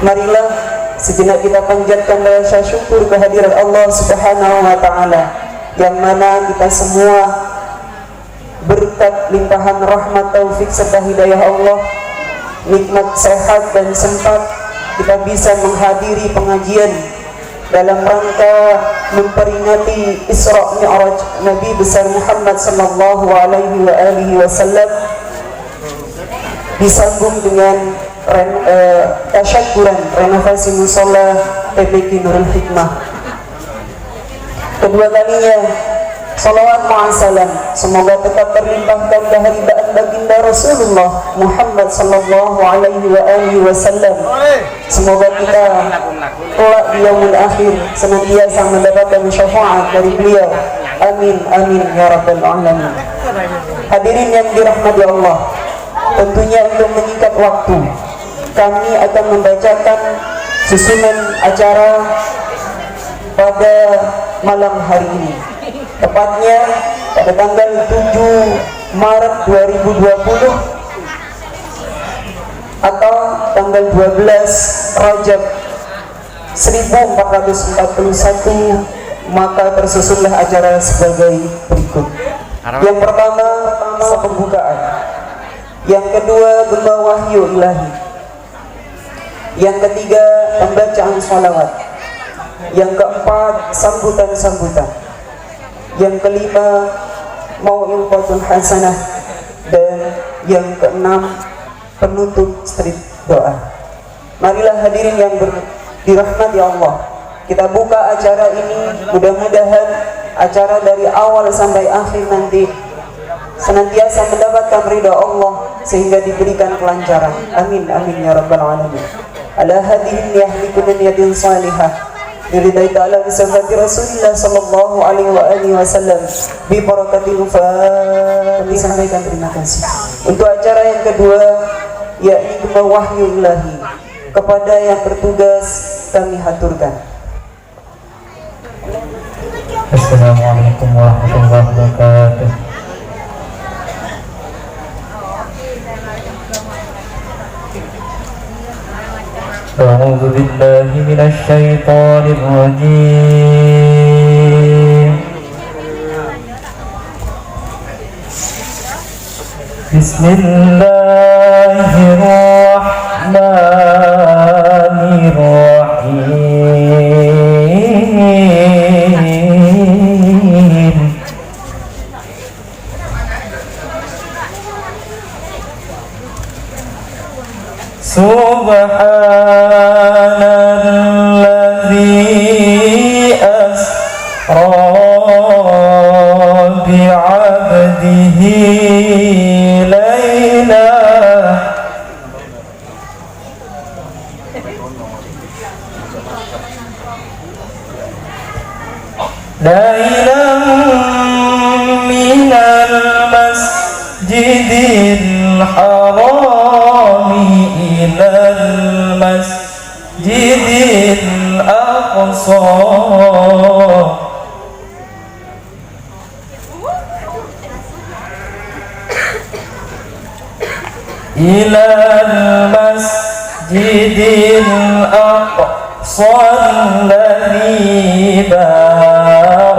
Marilah sejenak kita panjatkan rasa syukur kehadiran Allah Subhanahu wa Ta'ala, yang mana kita semua berkat limpahan rahmat, taufik serta hidayah Allah, nikmat sehat dan sempat kita bisa menghadiri pengajian dalam rangka memperingati Isra Mi'raj Nabi besar Muhammad sallallahu alaihi wasallam, disambung dengan tasyakuran renovasi mushola PPK Nurul Hikmah. Kedua kalinya salawat ma'asalam semoga tetap terlimpahkan keharibaan baginda Rasulullah Muhammad sallallahu alaihi wasallam. Semoga kita kelak di yaumul akhir senantiasa mendapatkan syafaat dari beliau. Amin amin ya rabbal alamin. Hadirin yang dirahmati Allah, tentunya untuk menyingkat waktu, kami akan membacakan susunan acara pada malam hari ini, tepatnya pada tanggal 7 Maret 2020 atau tanggal 12 Rajab 1441, maka tersusunlah acara sebagai berikut. Yang pertama pembukaan, yang kedua gema wahyu ilahi, yang ketiga pembacaan sholawat, yang keempat sambutan-sambutan, yang kelima mau'izatul hasanah, dan yang keenam penutup street doa. Marilah hadirin yang dirahmati Allah, kita buka acara ini, mudah-mudahan acara dari awal sampai akhir nanti senantiasa mendapatkan ridha Allah sehingga diberikan kelancaran. Amin amin ya rabbal alamin. Ala hadihin yahliku niyatin salihah biridai ta'ala bisafati Rasulullah sallallahu alaihi wasallam bi barakatil Fatihah. Disampaikan terima kasih. Untuk acara yang kedua, yakni gema wahyu ilahi, kepada yang bertugas kami haturkan. Assalamualaikum warahmatullahi wabarakatuh. أعوذ بالله من الشيطان الرجيم. بسم الله الرحمن الرحيم. Subhanalladzi asra bi'abdihi layla minal masjidil harami ilal masjidil aqsa ilal masjidil aqsa alladzi barakna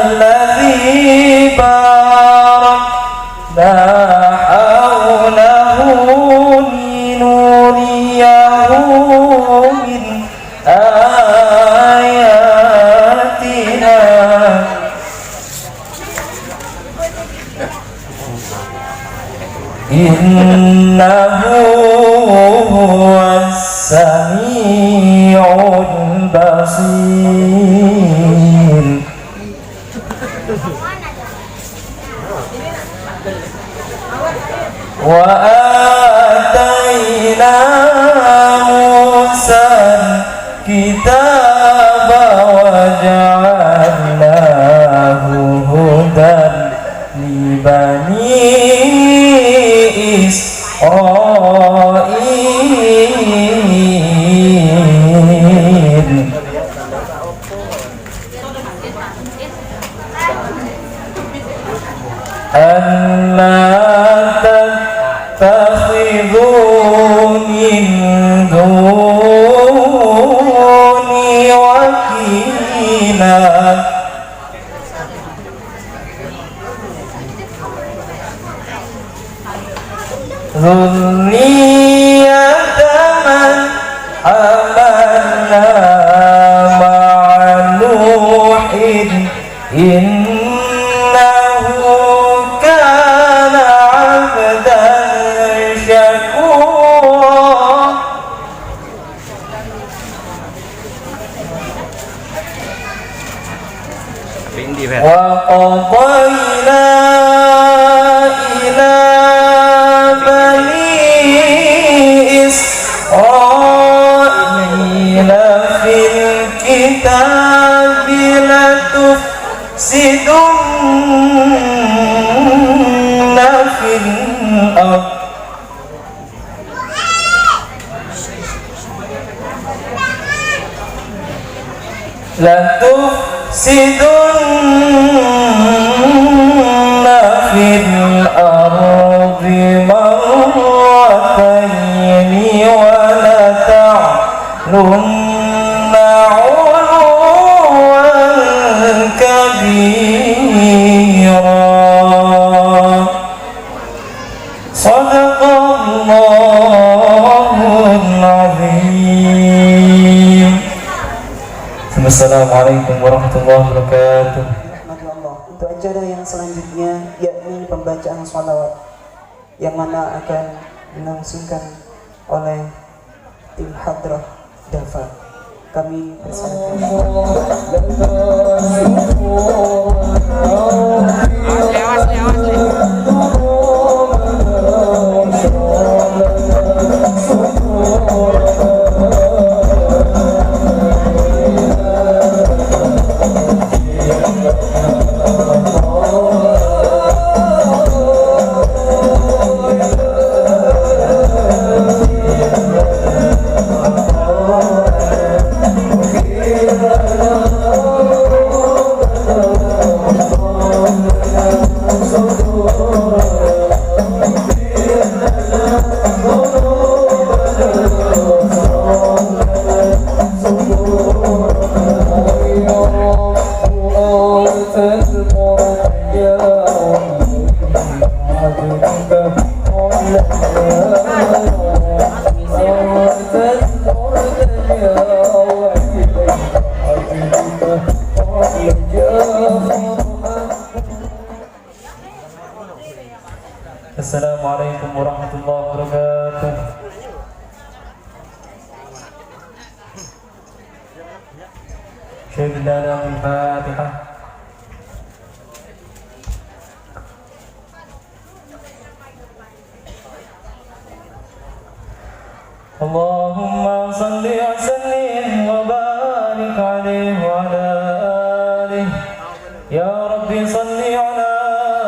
الذي باركنا حوله لنريه من آياتنا إنه هو السميع البصير. وآتينا موسى الكتاب وجعلناه هدى لبني إسرائيل ألا تتخذوا من دوني وكيلا ذرية من حملنا مع نوح إنه كان عبدا شكورا وقضينا إلى بني إسرائيل في الكتاب لتفسدن في الأرض في الأرض مرتين ولتعلن علوا كبيرا صدق الله العظيم. Assalamualaikum warahmatullahi wabarakatuh. Untuk acara yang selanjutnya yakni pembacaan sholawat yang mana akan dilangsungkan oleh tim Hadrah Dafa. Kami persilakan. Assalamualaikum warahmatullahi wabarakatuh. Syekh lana al-Fatihah. Allahumma salli wa sallim wa barik alaihi wa ala alihi. Ya Rabbi salli ala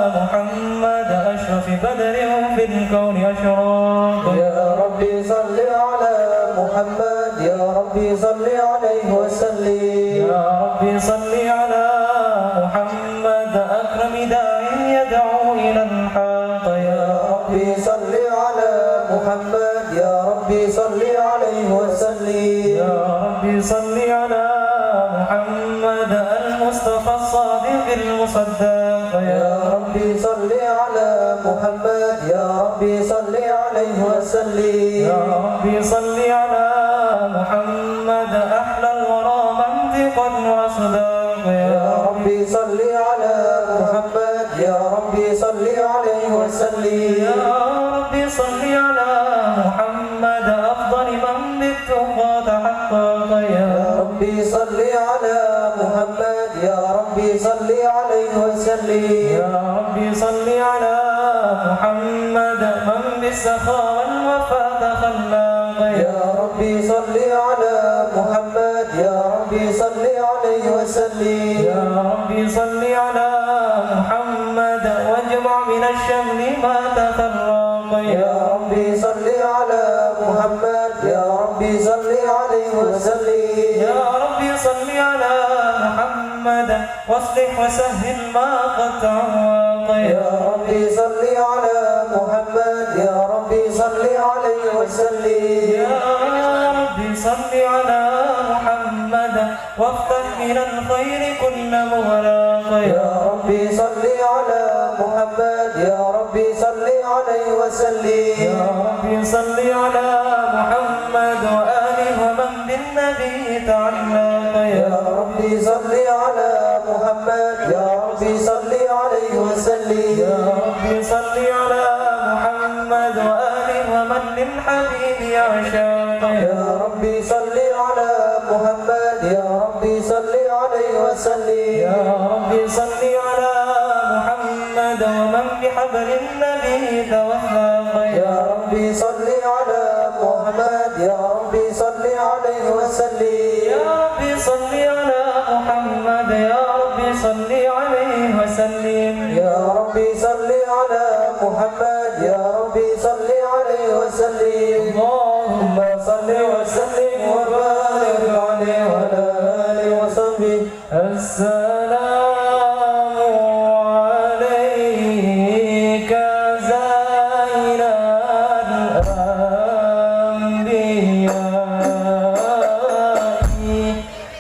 Muhammad ashraf badrin fil kauni ashraq. Ya Rabbi salli ala Muhammad, ya Rabbi salli alaihi wa sallim. Ya Rabbi salli ala Muhammad akram da'in yad'u ila al-haq. Ya Rabbi salli ala Muhammad, ya Rabbi salli alaihi wa sallim. Ya Rabbi salli ala Muhammad al-Mustafa as-Sadiq al-Musaddaq. Ya Rabbi salli ala Muhammad, ya Rabbi salli alaihi wa sallim. Ya Rabbi salli ala Muhammad ahla al-wara mantiqan wa sadaq. Ya Rabbi salli ala Muhammad, ya Rabbi salli alaihi wa sallim. Ya Rabbi salli ala Muhammad afdal man bittuqa tahaqqaq. Ya Rabbi salli ala Muhammad, ya Rabbi salli alaihi wa sallim. Ya Rabbi salli ala Muhammad man bis-sakha wal wafa takhallaq. Ya Rabbi salli ala Muhammad, ya Rabbi salli alaihi wa sallim. Ya Rabbi salli ala Muhammad wajma' min ash-shamli ma tafarraq. Ya Rabbi salli ala Muhammad, ya Rabbi salli alaihi wa sallim. Ya Rabbi salli ala Muhammad waslih wa sahhil ma qad ta'awaq. يا ربي صل على محمد يا ربي صل عليه وسلم يا ربي صل على محمد وافتح من الخير كل مغلاق يا ربي صل على محمد يا ربي صل عليه وسلم يا ربي صل على محمد وآله ومن بالنبي تعلق يا ربي صل على محمد يا ربي صل عليه وسلم يا ربي صل على محمد وآله ومن للحبيب يعشق يا ربي صل على محمد يا ربي صل عليه وسلم يا ربي صل على محمد ومن بحبل النبي توثق يا ربي صل على محمد يا ربي صل عليه وسلم يا ربي صل على محمد يا ربي صل عليه وسلم يا ربي صل على محمد يا ربي صل عليه وسلم اللهم صل وسلم وبارك عليه وعلى آله وصحبه السلام عليك زين الأنبياء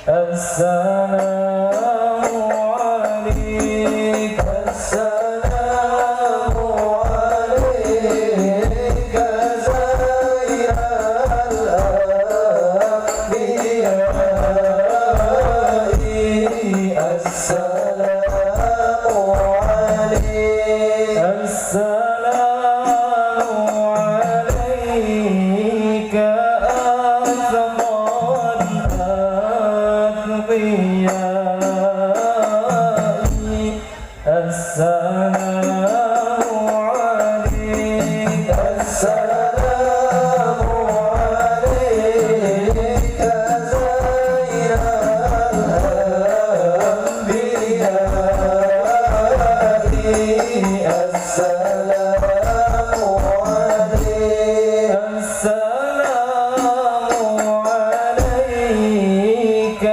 السلام عليك السلام عليك زين الأنبياء السلام عليك السلام عليك أتقى الأتقياء السلام عليك السلام عليك زين الأنبياء السلام عليك السلام عليك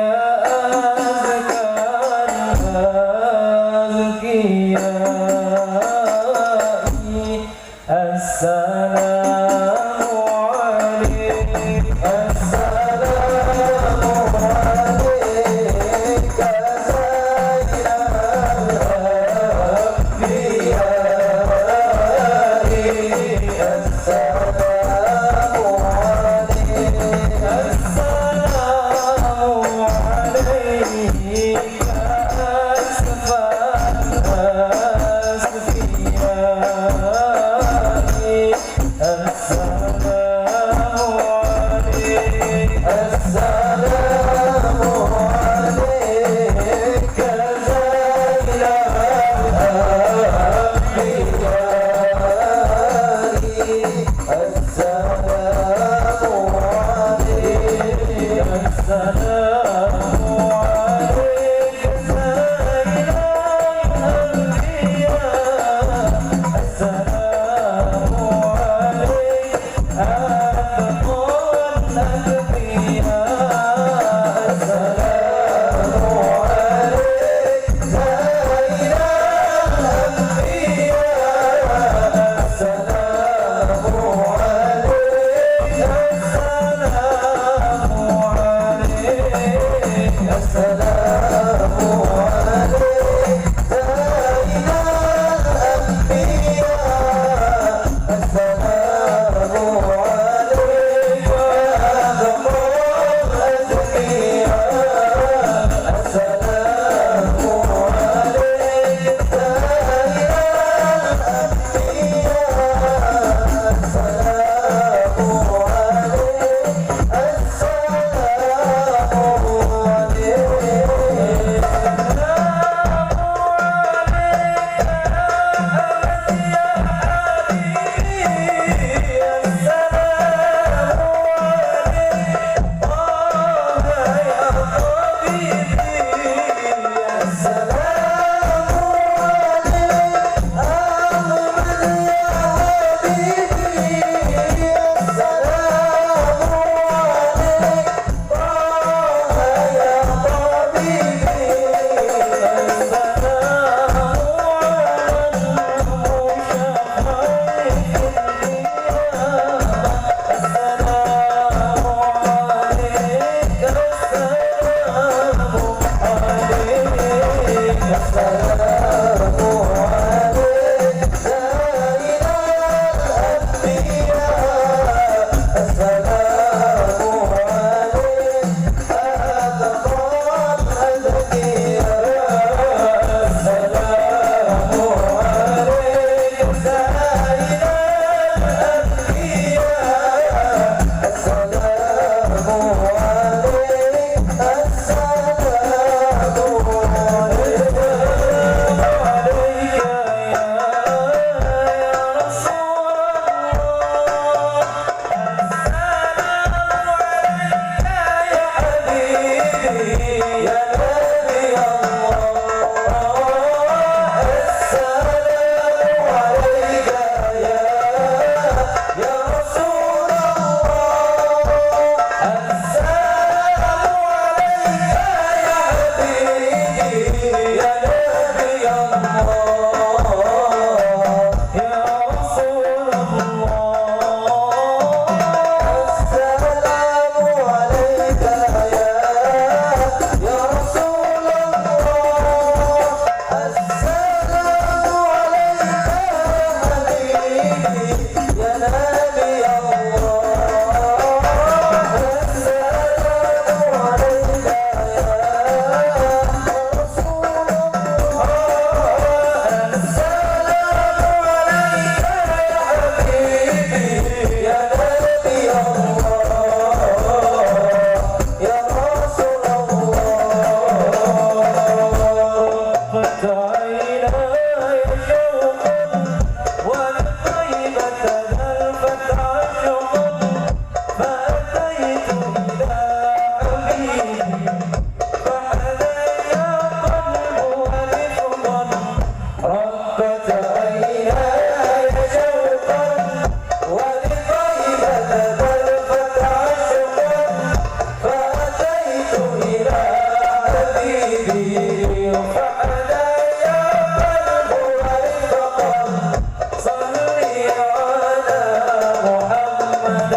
أزكى الأزكياء السلام عليك السلام عليك زين الأنبياء السلام عليك السلام عليك أسفى الأسفياء السلام عليك السلام عليك زين الأنبياء السلام عليك السلام عليك زين الأنبياء السلام عليك أتقى الأتقياء السلام عليك زين الأنبياء السلام عليك السلام عليك زين الأنبياء السلام عليك أتقى الأتقياء السلام عليك زين الأنبياء السلام عليك السلام عليك حبيبي ارفعنا يا من هو الفقر صلي على محمد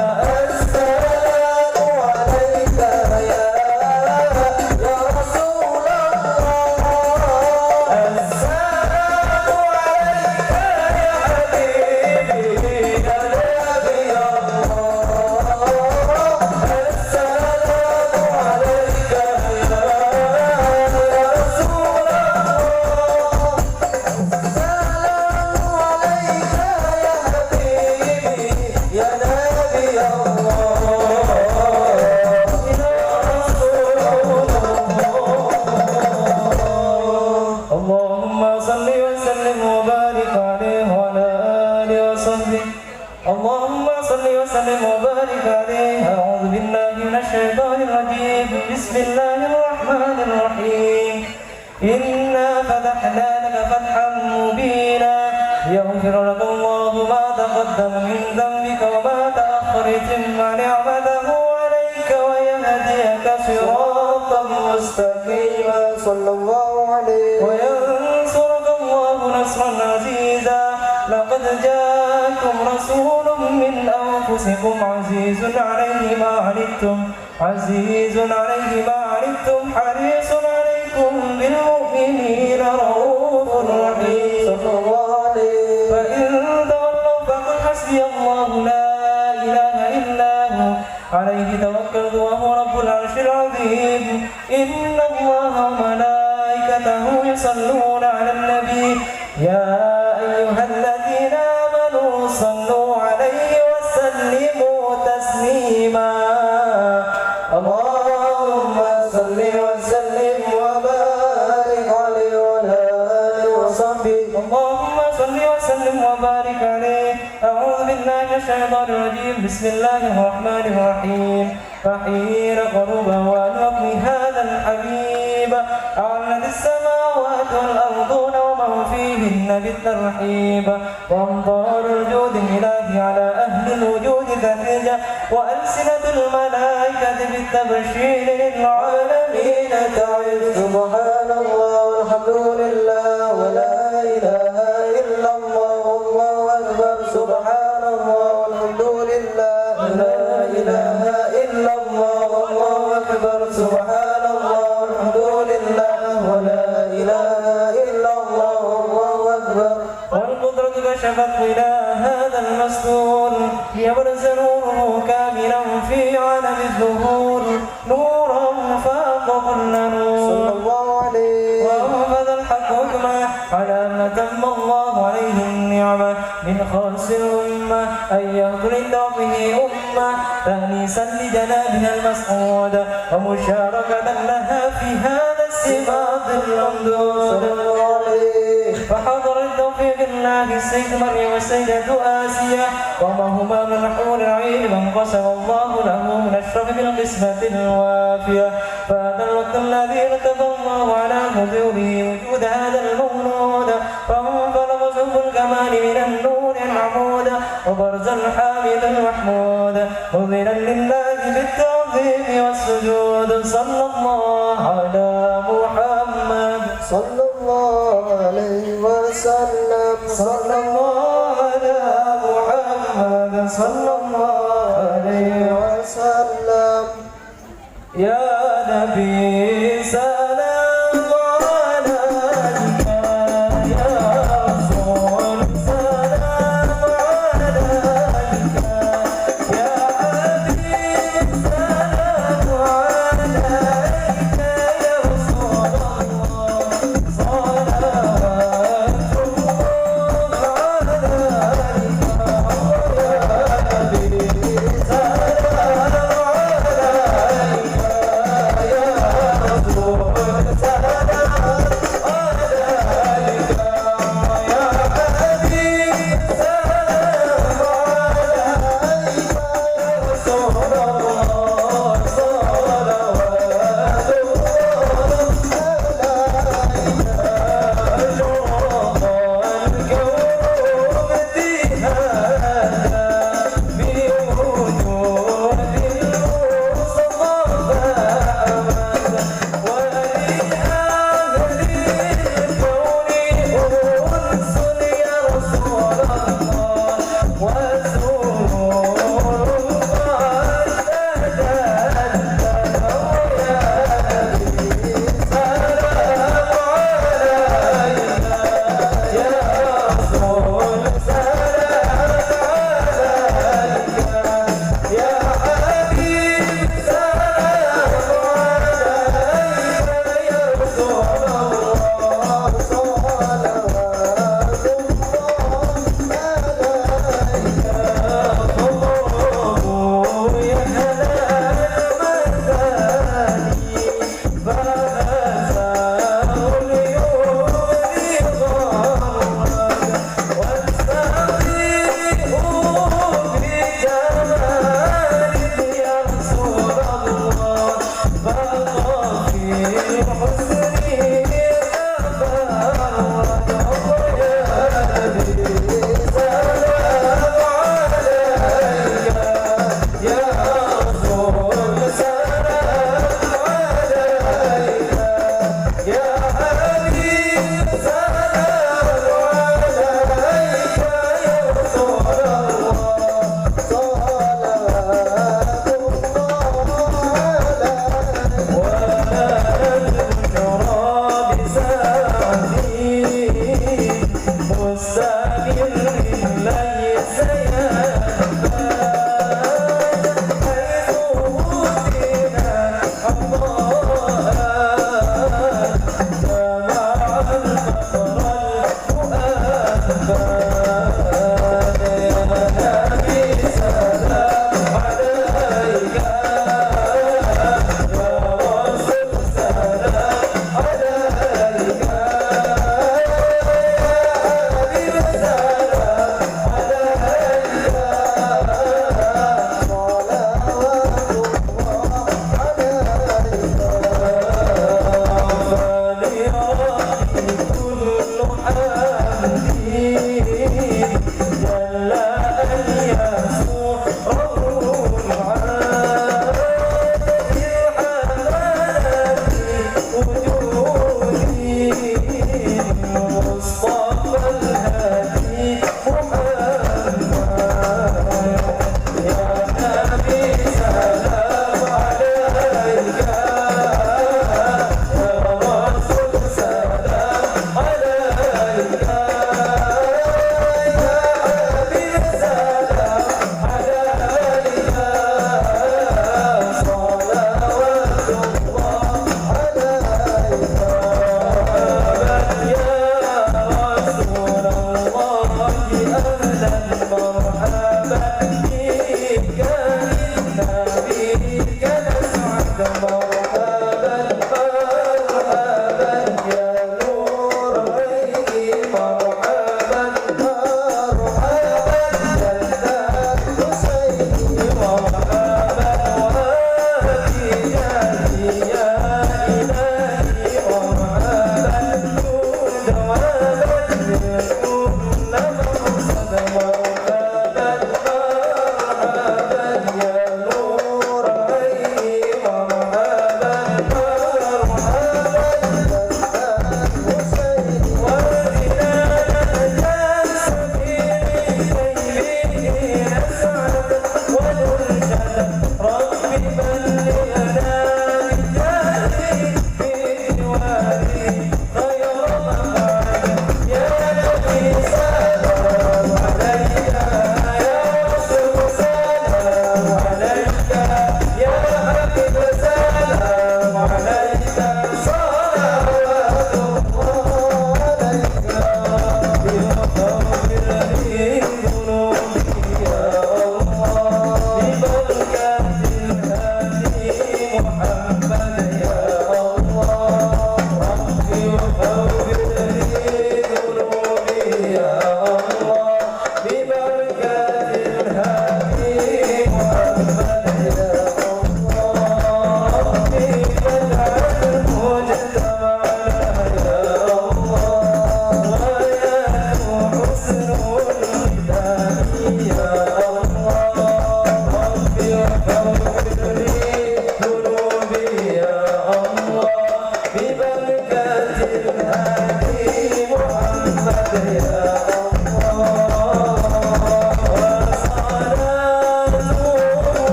السلام عليك يا رسول الله السلام عليك يا حبيبي يا نبي الله السلام عليك يا رسول الله السلام عليك يا حبيبي يا نبي الله يا رسول الله اللهم صل وسلم وبارك عليه وعلى آله وصحبه اللهم صل وسلم وبارك عليه أعوذ بالله من الشيطان الرجيم بسم الله الرحمن الرحيم إنا فتحنا لك فتحا مبينا يغفر لك الله ما تقدم من ذنبك وما تأخر ثم نعمته عليك ويهديك صراطا مستقيما صلى الله عليه وينصرك الله نصرا عزيزا لقد جاءكم رسول من أنفسكم عزيز عليه ما عنتم حريص عليكم بالمؤمنين رؤوف رحيم صلى الله عليه فإن تولوا فقل حسبي الله لا إله إلا هو عليه توكلت وهو رب العرش العظيم إن الله وملائكته يصلون على النبي يا أيها الذين آمنوا صلوا عليه وسلموا تسليما اللهم صل وسلم وبارك عليه وعلى آله وصحبه اللهم صل وسلم وبارك عليه أعوذ بالله من الشيطان الرجيم بسم الله الرحمن الرحيم فحين قرب وقت هذا الحبيب أعلن السماوات والأرضون ومن فيهن بالترحيب وانظر الجود الإلهي على أهل الوجود تهجة وألسنة الملائكة بالتبشير للعالمين تعز سبحان الله والحمد لله ولا إله إلا الله والله أكبر سبحان الله والحمد لله لا إله إلا الله والله أكبر سبحان الله والحمد لله ولا إله إلا الله والله أكبر والقدرة كشفت إلى هذا المستور يبرز نوره كاملا في عالم الظهور نورا فاق كل نور صلى الله عليه وأنفذ الحق حكمه على ما تم الله عليه النعمة من خلص الأمة أن يهدر لدعمه أمة تأنيسا لجنابها المسعود ومشاركة لها في هذا السباق الممدود فحضر التوفيق الله السيد مريم والسيدة آسيا وما هما من حور العين من قسم الله له من الشرف بالقسمة الوافية فهذا الوقت الذي ارتضى الله على حضوره وجود هذا المولود فانفلق سب الكمال من النور العمود وبرز الحامد المحمود مذلا لله بالتعظيم والسجود صلى الله على محمد صلى الله عليه وسلم صلى الله على محمد صلى الله عليه وسلم يا نبي سلام عليك يا رسول سلام عليك يا حبيب سلام عليك يا رسول الله صلوات الله عليك يا حبيب سلام عليك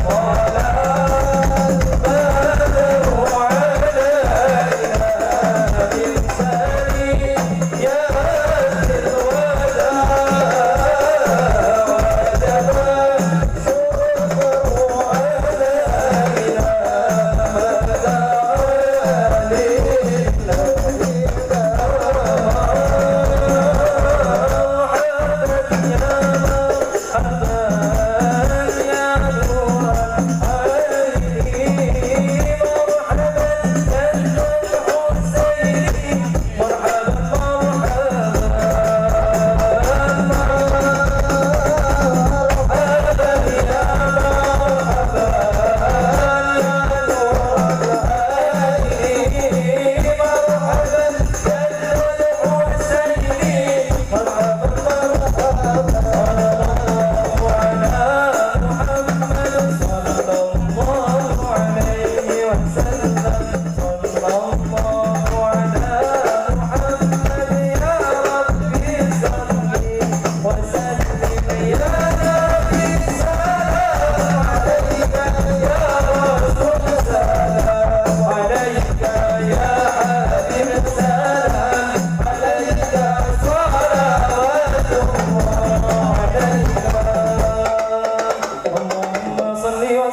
Wala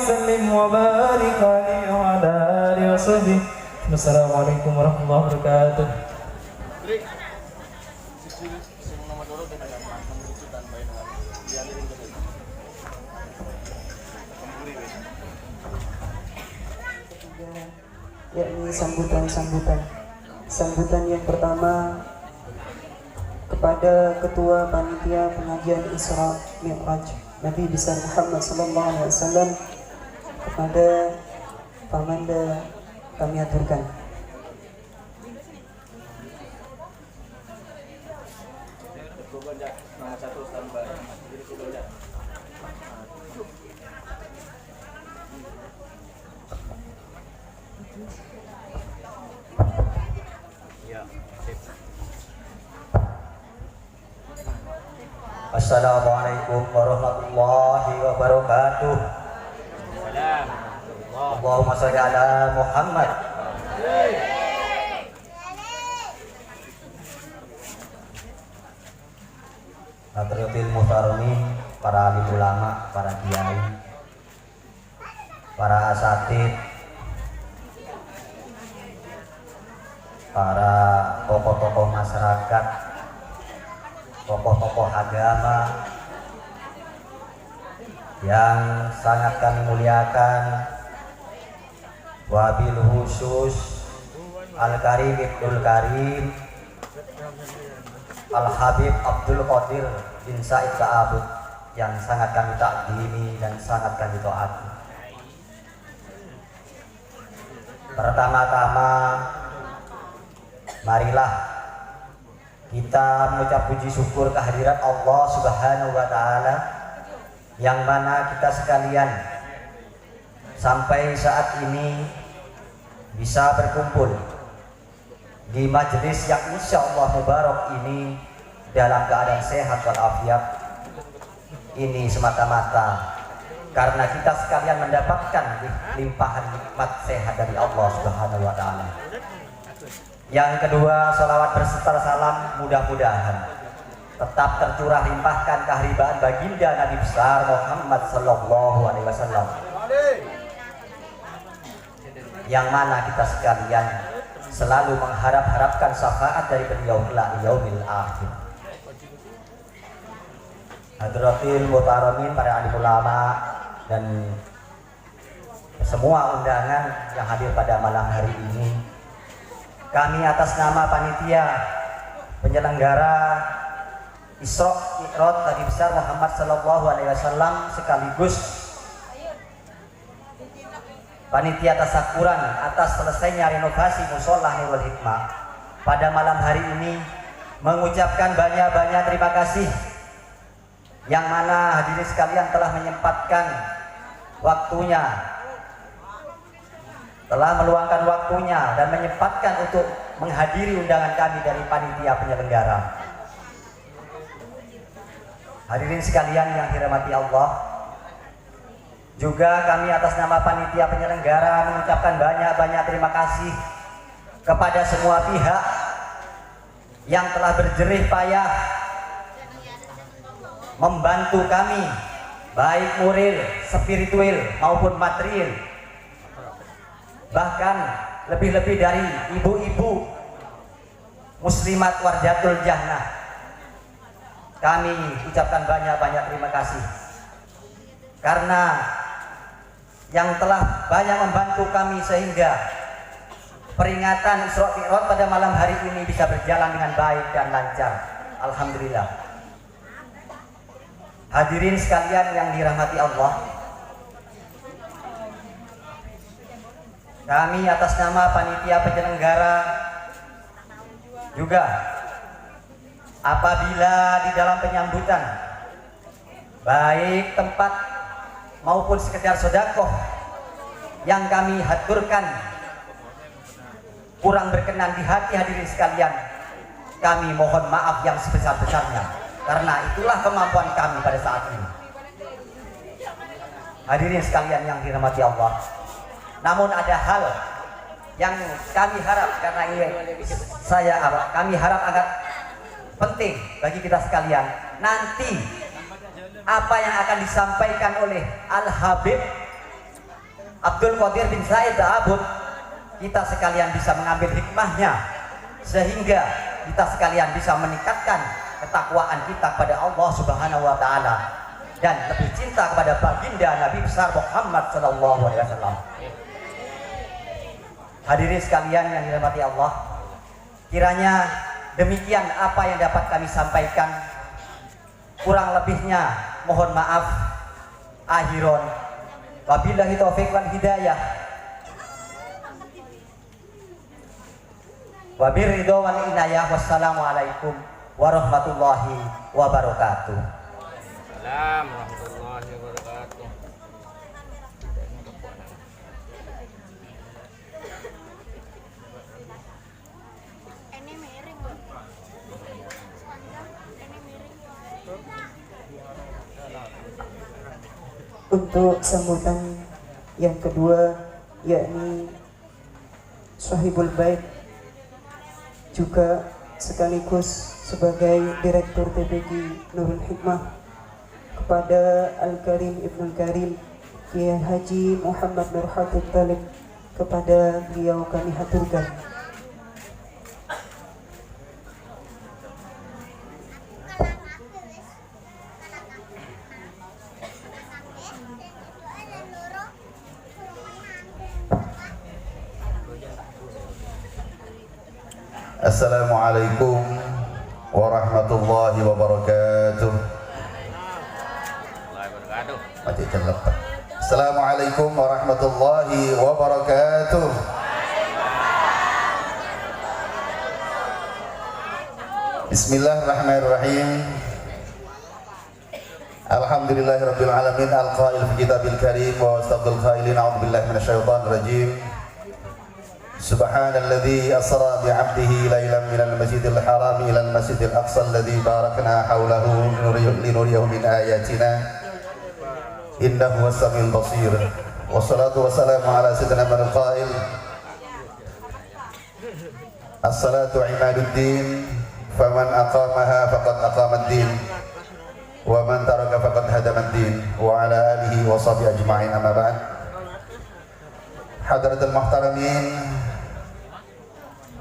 وسلم وبارك عليه وعلى آله وصحبه. السلام عليكم ورحمة الله وبركاته. Yakni sambutan yang pertama kepada Ketua Panitia Pengajian Isra Mi'raj Nabi besar Muhammad sallallahu alaihi wasallam, kepada Pamanda kami aturkan. Assalamualaikum warahmatullahi wabarakatuh. Allahumma sholli ala Muhammad. Hadratil muhtaromin, para alim ulama, para kiai, para asatid, para tokoh-tokoh masyarakat, tokoh-tokoh agama yang sangat kami muliakan, wabil khusus Al-Karim Ibnul Karim Al-Habib Abdul Qadir bin Said Ka'abud yang sangat kami takdimi dan sangat kami taati. Pertama-tama marilah kita mengucap puji syukur kehadirat Allah Subhanahu wa taala, yang mana kita sekalian sampai saat ini bisa berkumpul di majelis yang insya Allah mubarak ini dalam keadaan sehat walafiat. Ini semata-mata karena kita sekalian mendapatkan limpahan nikmat sehat dari Allah Subhanahu wa taala. Yang kedua, salawat berserta salam mudah-mudahan tetap tercurah limpahkan keharibaan baginda Nabi besar Muhammad sallallahu alaihi wasallam, yang mana kita sekalian selalu mengharapkan syafaat dari beliau ila yaumil akhir. Hadratil muhtaramin, para alim ulama dan semua undangan yang hadir pada malam hari ini, kami atas nama panitia penyelenggara Isra Mi'raj Nabi besar Muhammad sallallahu alaihi wasallam sekaligus panitia tasakuran atas selesainya renovasi Mushola Nurul Hikmah pada malam hari ini mengucapkan banyak-banyak terima kasih, yang mana hadirin sekalian telah menyempatkan waktunya, telah meluangkan waktunya dan menyempatkan untuk menghadiri undangan kami dari panitia penyelenggara. Hadirin sekalian yang dirahmati Allah, juga kami atas nama panitia penyelenggara mengucapkan banyak-banyak terima kasih kepada semua pihak yang telah berjerih payah membantu kami, baik moral, spiritual maupun material. Bahkan lebih-lebih dari ibu-ibu muslimat wardatul jannah, kami ucapkan banyak-banyak terima kasih karena yang telah banyak membantu kami sehingga peringatan Isra Mi'raj pada malam hari ini bisa berjalan dengan baik dan lancar. Alhamdulillah. Hadirin sekalian yang dirahmati Allah, kami atas nama panitia penyelenggara juga apabila di dalam penyambutan baik tempat maupun sekedar sedekah yang kami haturkan kurang berkenan di hati hadirin sekalian, kami mohon maaf yang sebesar-besarnya karena itulah kemampuan kami pada saat ini. Hadirin sekalian yang dirahmati Allah, namun ada hal yang kami harap, karena ini kami harap agak penting bagi kita sekalian, nanti apa yang akan disampaikan oleh Al-Habib Abdul Qadir bin Said Ta'abud, kita sekalian bisa mengambil hikmahnya sehingga kita sekalian bisa meningkatkan ketakwaan kita kepada Allah Subhanahu wa taala dan lebih cinta kepada baginda Nabi besar Muhammad sallallahu alaihi wasallam. Hadirin sekalian yang dirahmati Allah, kiranya demikian apa yang dapat kami sampaikan. Kurang lebihnya mohon maaf. Akhiron, wabillahi taufiq wal hidayah. Wabir ridho wal inayah. Wassalamualaikum warahmatullahi wabarakatuh. Salam warahmatullahi wabarakatuh. Ini miring. Ini miring. Untuk sambutan yang kedua, yakni Sahibul Bait, juga sekaligus sebagai Direktur TPQ Nurul Hikmah, kepada Al-Karim Ibnul Karim Kiai Haji Muhammad Nur Hatib Talib, kepada beliau kami haturkan. Assalamualaikum warahmatullahi wabarakatuh. Mati celep. Assalamualaikum warahmatullahi wabarakatuh. Bismillahirrahmanirrahim. Alhamdulillahirabbil alamin, al-qail fi kitabil karim wa astagfirul qailin, a'udzubillahi minasyaitonir rajim. Subhanalladzi asra bi'abdihi lailan minal masjidil haram ilal masjidil aqsa alladzi barakna haulahu linuriyahu min ayatina innahu was-samiul basir. Wassalatu wassalamu ala sayyidina man qail as-salatu imaduddin faman aqamaha faqad aqamad-din wa man taraka faqad hadamad-din wa ala alihi wa sahbihi ajma'in, amma ba'd. Hadratul muhtaramin,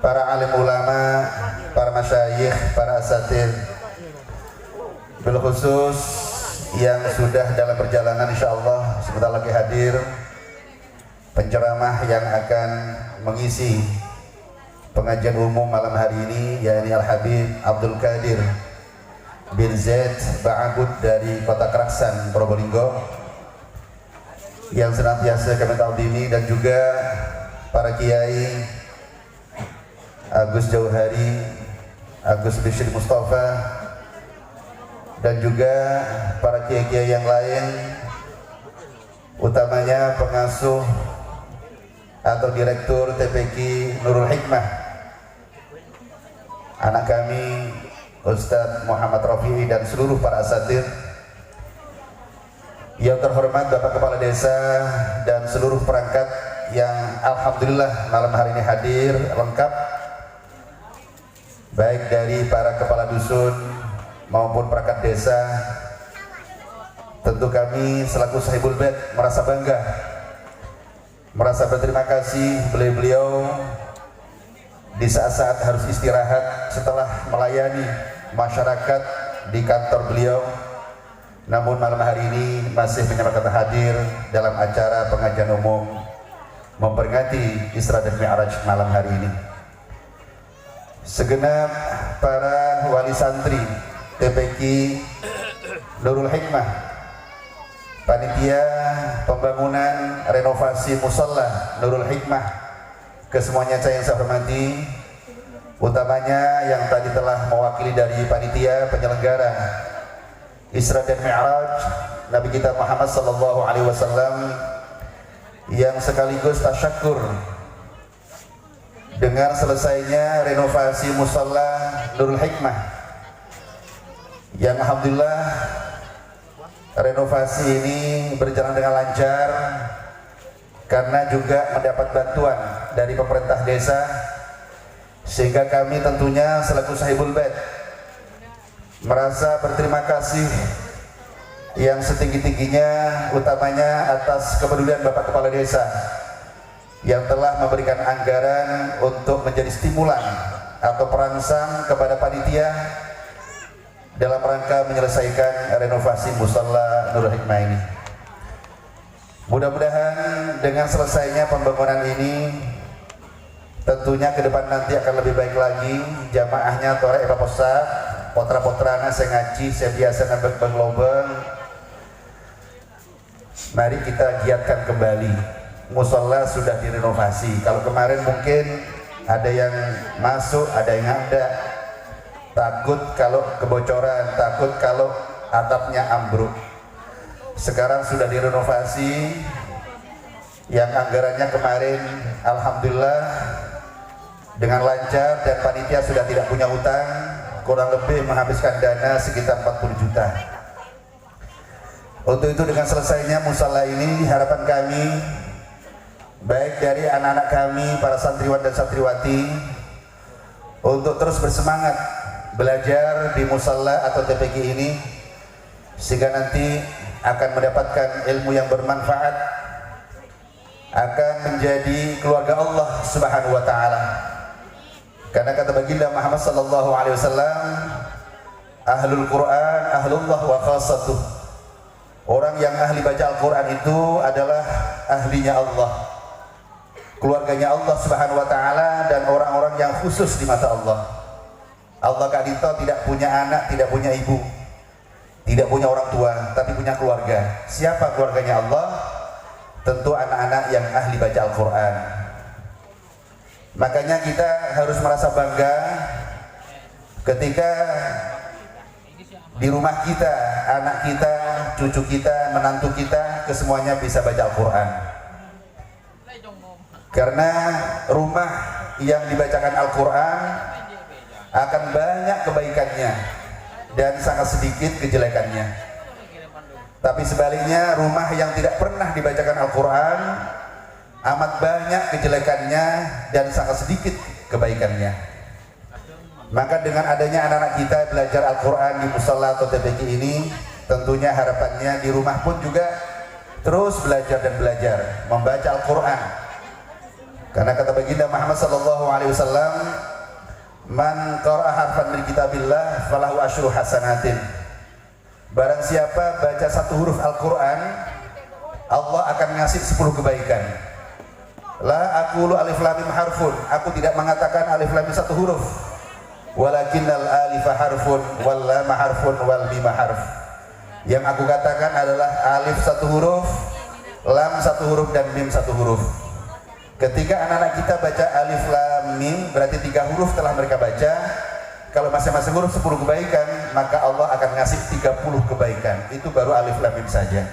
para alim ulama, para masyayikh, para asatidz, bil khusus yang sudah dalam perjalanan insyaallah sebentar lagi hadir, penceramah yang akan mengisi pengajian umum malam hari ini, yakni Al-Habib Abdul Qadir bin Zaid Ba'abud dari Kota Keraksan, Probolinggo, yang senantiasa kami ta'zimi, dan juga para kiai Agus Jauhari, Agus Bishri Mustafa, dan juga para kiai-kiai yang lain, utamanya pengasuh atau direktur TPQ Nurul Hikmah, anak kami Ustadz Muhammad Rafi'i, dan seluruh para asatidz. Yang terhormat Bapak Kepala Desa dan seluruh perangkat yang alhamdulillah malam hari ini hadir lengkap, baik dari para kepala dusun maupun perangkat desa. Tentu kami selaku Sahibul Bait merasa bangga, merasa berterima kasih beliau-beliau di saat-saat harus istirahat setelah melayani masyarakat di kantor beliau, namun malam hari ini masih menyempatkan hadir dalam acara pengajian umum memperingati Isra dan Mi'raj malam hari ini. Segenap para wali santri TPQ Nurul Hikmah, panitia pembangunan renovasi musalla Nurul Hikmah, kesemuanya yang saya hormati, utamanya yang tadi telah mewakili dari panitia penyelenggara Isra dan Mi'raj Nabi kita Muhammad sallallahu alaihi wasallam, yang sekaligus tasyakkur dengan selesainya renovasi musalla Nurul Hikmah, yang alhamdulillah renovasi ini berjalan dengan lancar karena juga mendapat bantuan dari pemerintah desa, sehingga kami tentunya selaku Sahibul Bait merasa berterima kasih yang setinggi-tingginya, utamanya atas kepedulian Bapak Kepala Desa yang telah memberikan anggaran untuk menjadi stimulan atau perangsang kepada panitia dalam rangka menyelesaikan renovasi Musalla Nurul Hikmah ini. Mudah-mudahan dengan selesainya pembangunan ini, tentunya ke depan nanti akan lebih baik lagi. Jamaahnya torek epaposa potra-potrana saya ngaji, saya biasa nambah bang-lobeng. Mari kita giatkan kembali. Musalla sudah direnovasi. Kalau kemarin mungkin ada yang masuk, ada yang ada. Takut kalau kebocoran, takut kalau atapnya ambruk. Sekarang sudah direnovasi. Yang anggarannya kemarin alhamdulillah dengan lancar dan panitia sudah tidak punya utang, kurang lebih menghabiskan dana sekitar 40 juta. Untuk itu dengan selesainya musala ini, harapan kami baik dari anak-anak kami, para santriwan dan santriwati, untuk terus bersemangat belajar di musalla atau TPG ini, sehingga nanti akan mendapatkan ilmu yang bermanfaat, akan menjadi keluarga Allah Subhanahu wa taala. Karena kata baginda Muhammad sallallahu alaihi wasallam, ahlul Quran ahlullah wa khassatuh. Orang yang ahli baca Al-Quran itu adalah ahlinya Allah, keluarganya Allah Subhanahu wa taala, dan orang-orang yang khusus di mata Allah. Allah kadito tidak punya anak, tidak punya ibu, tidak punya orang tua, tapi punya keluarga. Siapa keluarganya Allah? Tentu anak-anak yang ahli baca Al-Quran. Makanya kita harus merasa bangga ketika di rumah kita, anak kita, cucu kita, menantu kita, kesemuanya bisa baca Al-Quran. Karena rumah yang dibacakan Al-Quran akan banyak kebaikannya dan sangat sedikit kejelekannya. Tapi sebaliknya, rumah yang tidak pernah dibacakan Al-Quran amat banyak kejelekannya dan sangat sedikit kebaikannya. Maka dengan adanya anak-anak kita belajar Al-Quran di musalla atau TPG ini, tentunya harapannya di rumah pun juga terus belajar dan belajar membaca Al-Quran. Karena kata baginda Muhammad sallallahu alaihi wasallam, man qara'a harfan min kitabillah falahu asyru hasanatin. Barang siapa baca satu huruf Al-Quran, Allah akan ngasih 10 kebaikan. La aqulu alif lam mim harfun, aku tidak mengatakan alif lam mim satu huruf, walakinnal alifa harfun wal lam harfun wal mim harf. Yang aku katakan adalah alif satu huruf, lam satu huruf, dan mim satu huruf. Ketika anak-anak kita baca alif lam mim, berarti 3 huruf telah mereka baca. Kalau masing-masing huruf 10 kebaikan, maka Allah akan ngasih 30 kebaikan. Itu baru alif lam mim saja.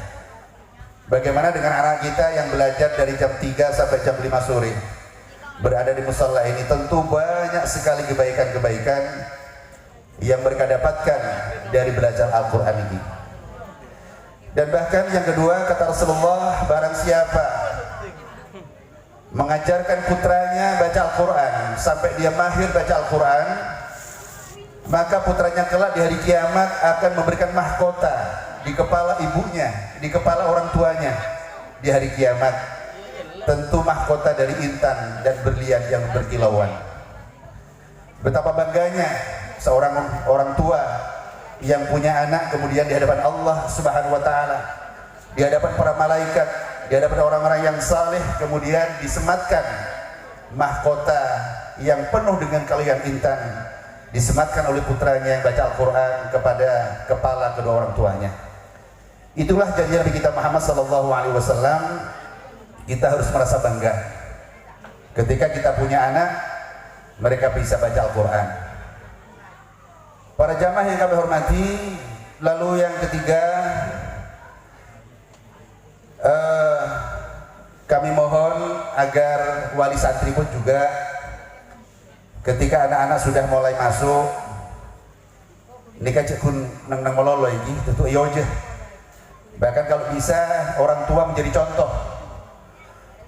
Bagaimana dengan anak kita yang belajar dari jam 3 sampai jam 5 sore berada di musalla ini? Tentu banyak sekali kebaikan-kebaikan yang mereka dapatkan dari belajar Al-Quran ini. Dan bahkan yang kedua, kata Rasulullah, barang siapa mengajarkan putranya baca Al-Quran sampai dia mahir baca Al-Quran, maka putranya kelak di hari kiamat akan memberikan mahkota di kepala ibunya, di kepala orang tuanya di hari kiamat. Tentu mahkota dari intan dan berlian yang berkilauan. Betapa bangganya seorang orang tua yang punya anak kemudian di hadapan Allah Subhanahu wa taala, di hadapan para malaikat, di hadapan orang-orang yang saleh, kemudian disematkan mahkota yang penuh dengan kalian intan, disematkan oleh putranya yang baca Al-Quran kepada kepala kedua orang tuanya. Itulah janji Nabi kita Muhammad sallallahu alaihi wasallam. Kita harus merasa bangga ketika kita punya anak, mereka bisa baca Al-Quran. Para jamaah yang kami hormati, lalu yang ketiga, kami mohon agar wali santri pun juga ketika anak-anak sudah mulai masuk, ini kan cekun nang melolo ini, tentu iya aja. Bahkan kalau bisa orang tua menjadi contoh,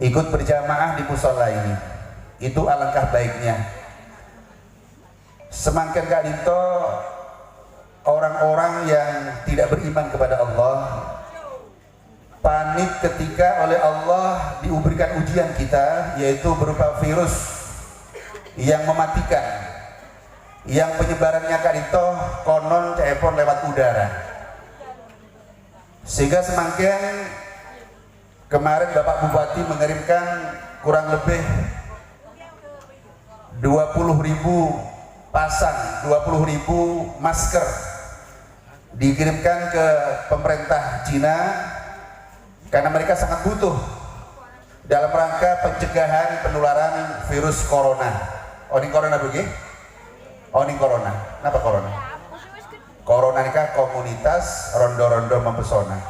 ikut berjamaah di mushola ini, itu alangkah baiknya. Semakin Kak Dito orang-orang yang tidak beriman kepada Allah panik ketika oleh Allah diberikan ujian kita, yaitu berupa virus yang mematikan, yang penyebarannya kadito konon telepon lewat udara. Sehingga semakin kemarin Bapak Bupati mengirimkan kurang lebih 20.000 pasang, 20.000 masker dikirimkan ke pemerintah Cina karena mereka sangat butuh dalam rangka pencegahan penularan virus corona. Ini corona begini? Ini corona. Kenapa corona? Corona ini kan komunitas rondo-rondo mempesona.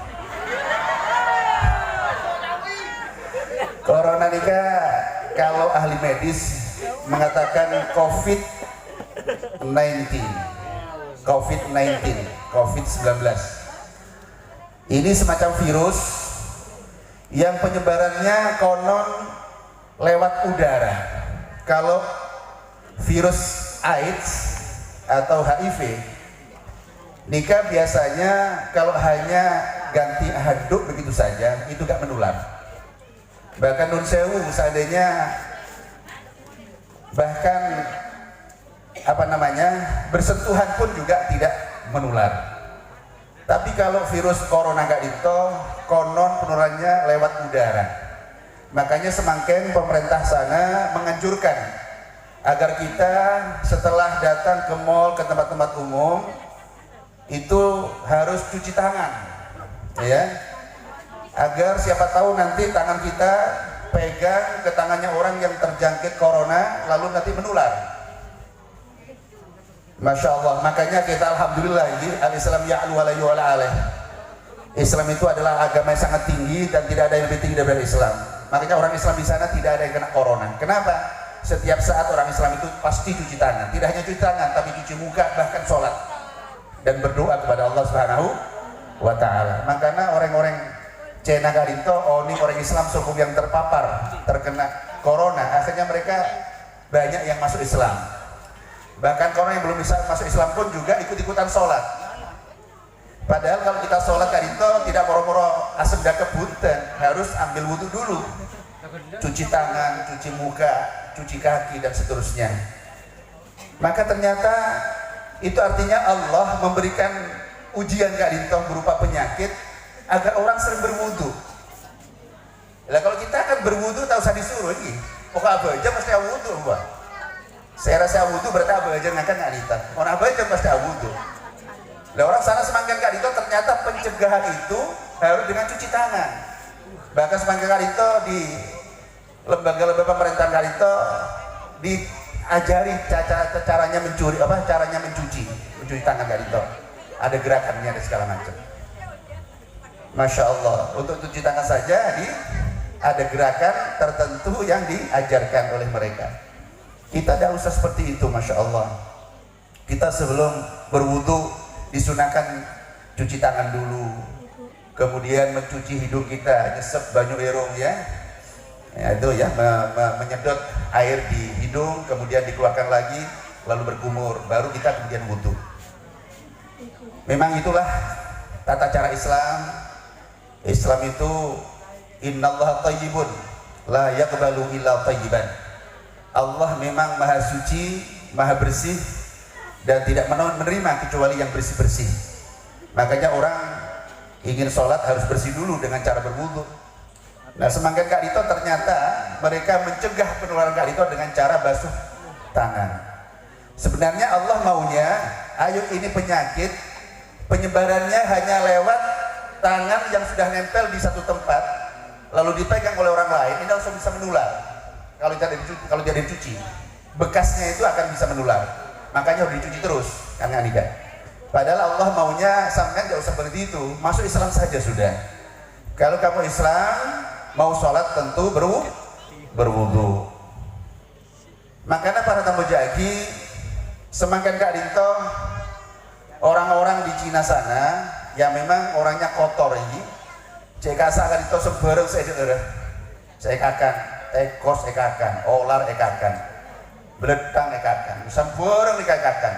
Corona ini kan kalau ahli medis mengatakan COVID-19, COVID-19. Ini semacam virus yang penyebarannya konon lewat udara. Kalau virus AIDS atau HIV, nikah biasanya kalau hanya ganti handuk begitu saja itu gak menular. Bahkan nun sewu seandainya bahkan bersentuhan pun juga tidak menular. Tapi kalau virus corona gak dito, konon penularannya lewat udara. Makanya semakin pemerintah sana menganjurkan agar kita setelah datang ke mal, ke tempat-tempat umum itu harus cuci tangan, ya, agar siapa tahu nanti tangan kita pegang ke tangannya orang yang terjangkit corona lalu nanti menular. Masya Allah. Makanya kita alhamdulillah ini al-Islam ya'lu wa la yu'la alaih. Islam itu adalah agama yang sangat tinggi dan tidak ada yang lebih tinggi dari Islam. Makanya orang Islam di sana tidak ada yang kena corona. Kenapa? Setiap saat orang Islam itu pasti cuci tangan. Tidak hanya cuci tangan, tapi cuci muka, bahkan sholat dan berdoa kepada Allah Subhanahu wa Ta'ala. Makanya orang-orang Cina Garinto, ini orang Islam suku yang terpapar terkena corona, akhirnya mereka banyak yang masuk Islam. Bahkan orang yang belum bisa masuk Islam pun juga ikut-ikutan sholat. Padahal kalau kita sholat Garinto tidak moro-moro asem dakebunten, harus ambil wudhu dulu, cuci tangan, cuci muka, cuci kaki dan seterusnya. Maka ternyata itu artinya Allah memberikan ujian Garinto berupa penyakit agar orang sering berwudu. Lah kalau kita akan berwudu tak usah disuruh lagi. Pokok apa aja mesti wudu, Mbak. Saya rasa wudu berarti apa aja ngangkat ngalita. Orang apa aja mesti wudu. Lah orang sana semakin Garinto ternyata pencegahan itu harus dengan cuci tangan. Bahkan semakin Garinto di lembaga-lembaga pemerintahan Garinto diajari caranya mencuci tangan Garinto. Ada gerakannya, ada segala macam. Masya Allah, untuk cuci tangan saja ada gerakan tertentu yang diajarkan oleh mereka. Kita tidak usah seperti itu, Masya Allah. Kita sebelum berwudu disunahkan cuci tangan dulu, kemudian mencuci hidung kita, nyesep banyu irung ya itu ya, menyedot air di hidung, kemudian dikeluarkan lagi, lalu berkumur, baru kita kemudian wudu. Memang itulah tata cara Islam. Islam itu innallaha thayyibun la yaqbalu illa thayyiban. Allah memang maha suci, maha bersih dan tidak menerima kecuali yang bersih-bersih. Makanya orang ingin sholat harus bersih dulu dengan cara berwudu. Nah, semakin Kak Dito ternyata mereka mencegah penularan Kak Dito dengan cara basuh tangan. Sebenarnya Allah maunya, ayo ini penyakit penyebarannya hanya lewat tangan yang sudah nempel di satu tempat lalu dipegang oleh orang lain, ini langsung bisa menular. Kalau tidak dicuci, bekasnya itu akan bisa menular. Makanya harus dicuci terus, karena tidak. Padahal Allah maunya sampean tidak usah seperti itu, masuk Islam saja sudah. Kalau kamu Islam mau sholat tentu berwudu. Makanya para tamu jagi semakin Kak Dinto, orang-orang di Cina sana yang memang orangnya kotor ini, cek kasar Kak Dinto sebarang saya kakan, tekos ekakan, olar ekakan, beledang ekakan, sembarang dikakakan.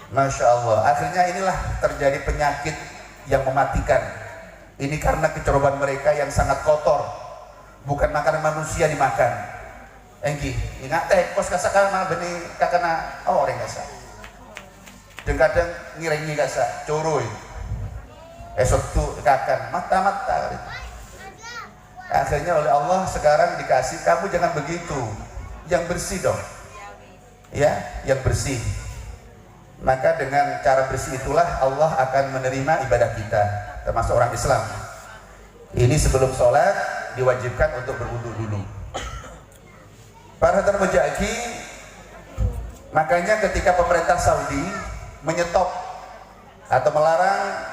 Masya Allah, akhirnya inilah terjadi penyakit yang mematikan. Ini karena kecerobohan mereka yang sangat kotor. Bukan makanan manusia dimakan. Engki, ingat teh kos kasa karena benih kakana orang kasa. Dan kadang ngirengi kasa, curuy. Esok tuh kakan mata-mata. Akhirnya oleh Allah sekarang dikasih, kamu jangan begitu, yang bersih dong, ya, yang bersih. Maka dengan cara bersih itulah Allah akan menerima ibadah kita, termasuk orang Islam. Ini sebelum sholat diwajibkan untuk berwudu dulu. Para hadirin mujahidi, makanya ketika pemerintah Saudi menyetop atau melarang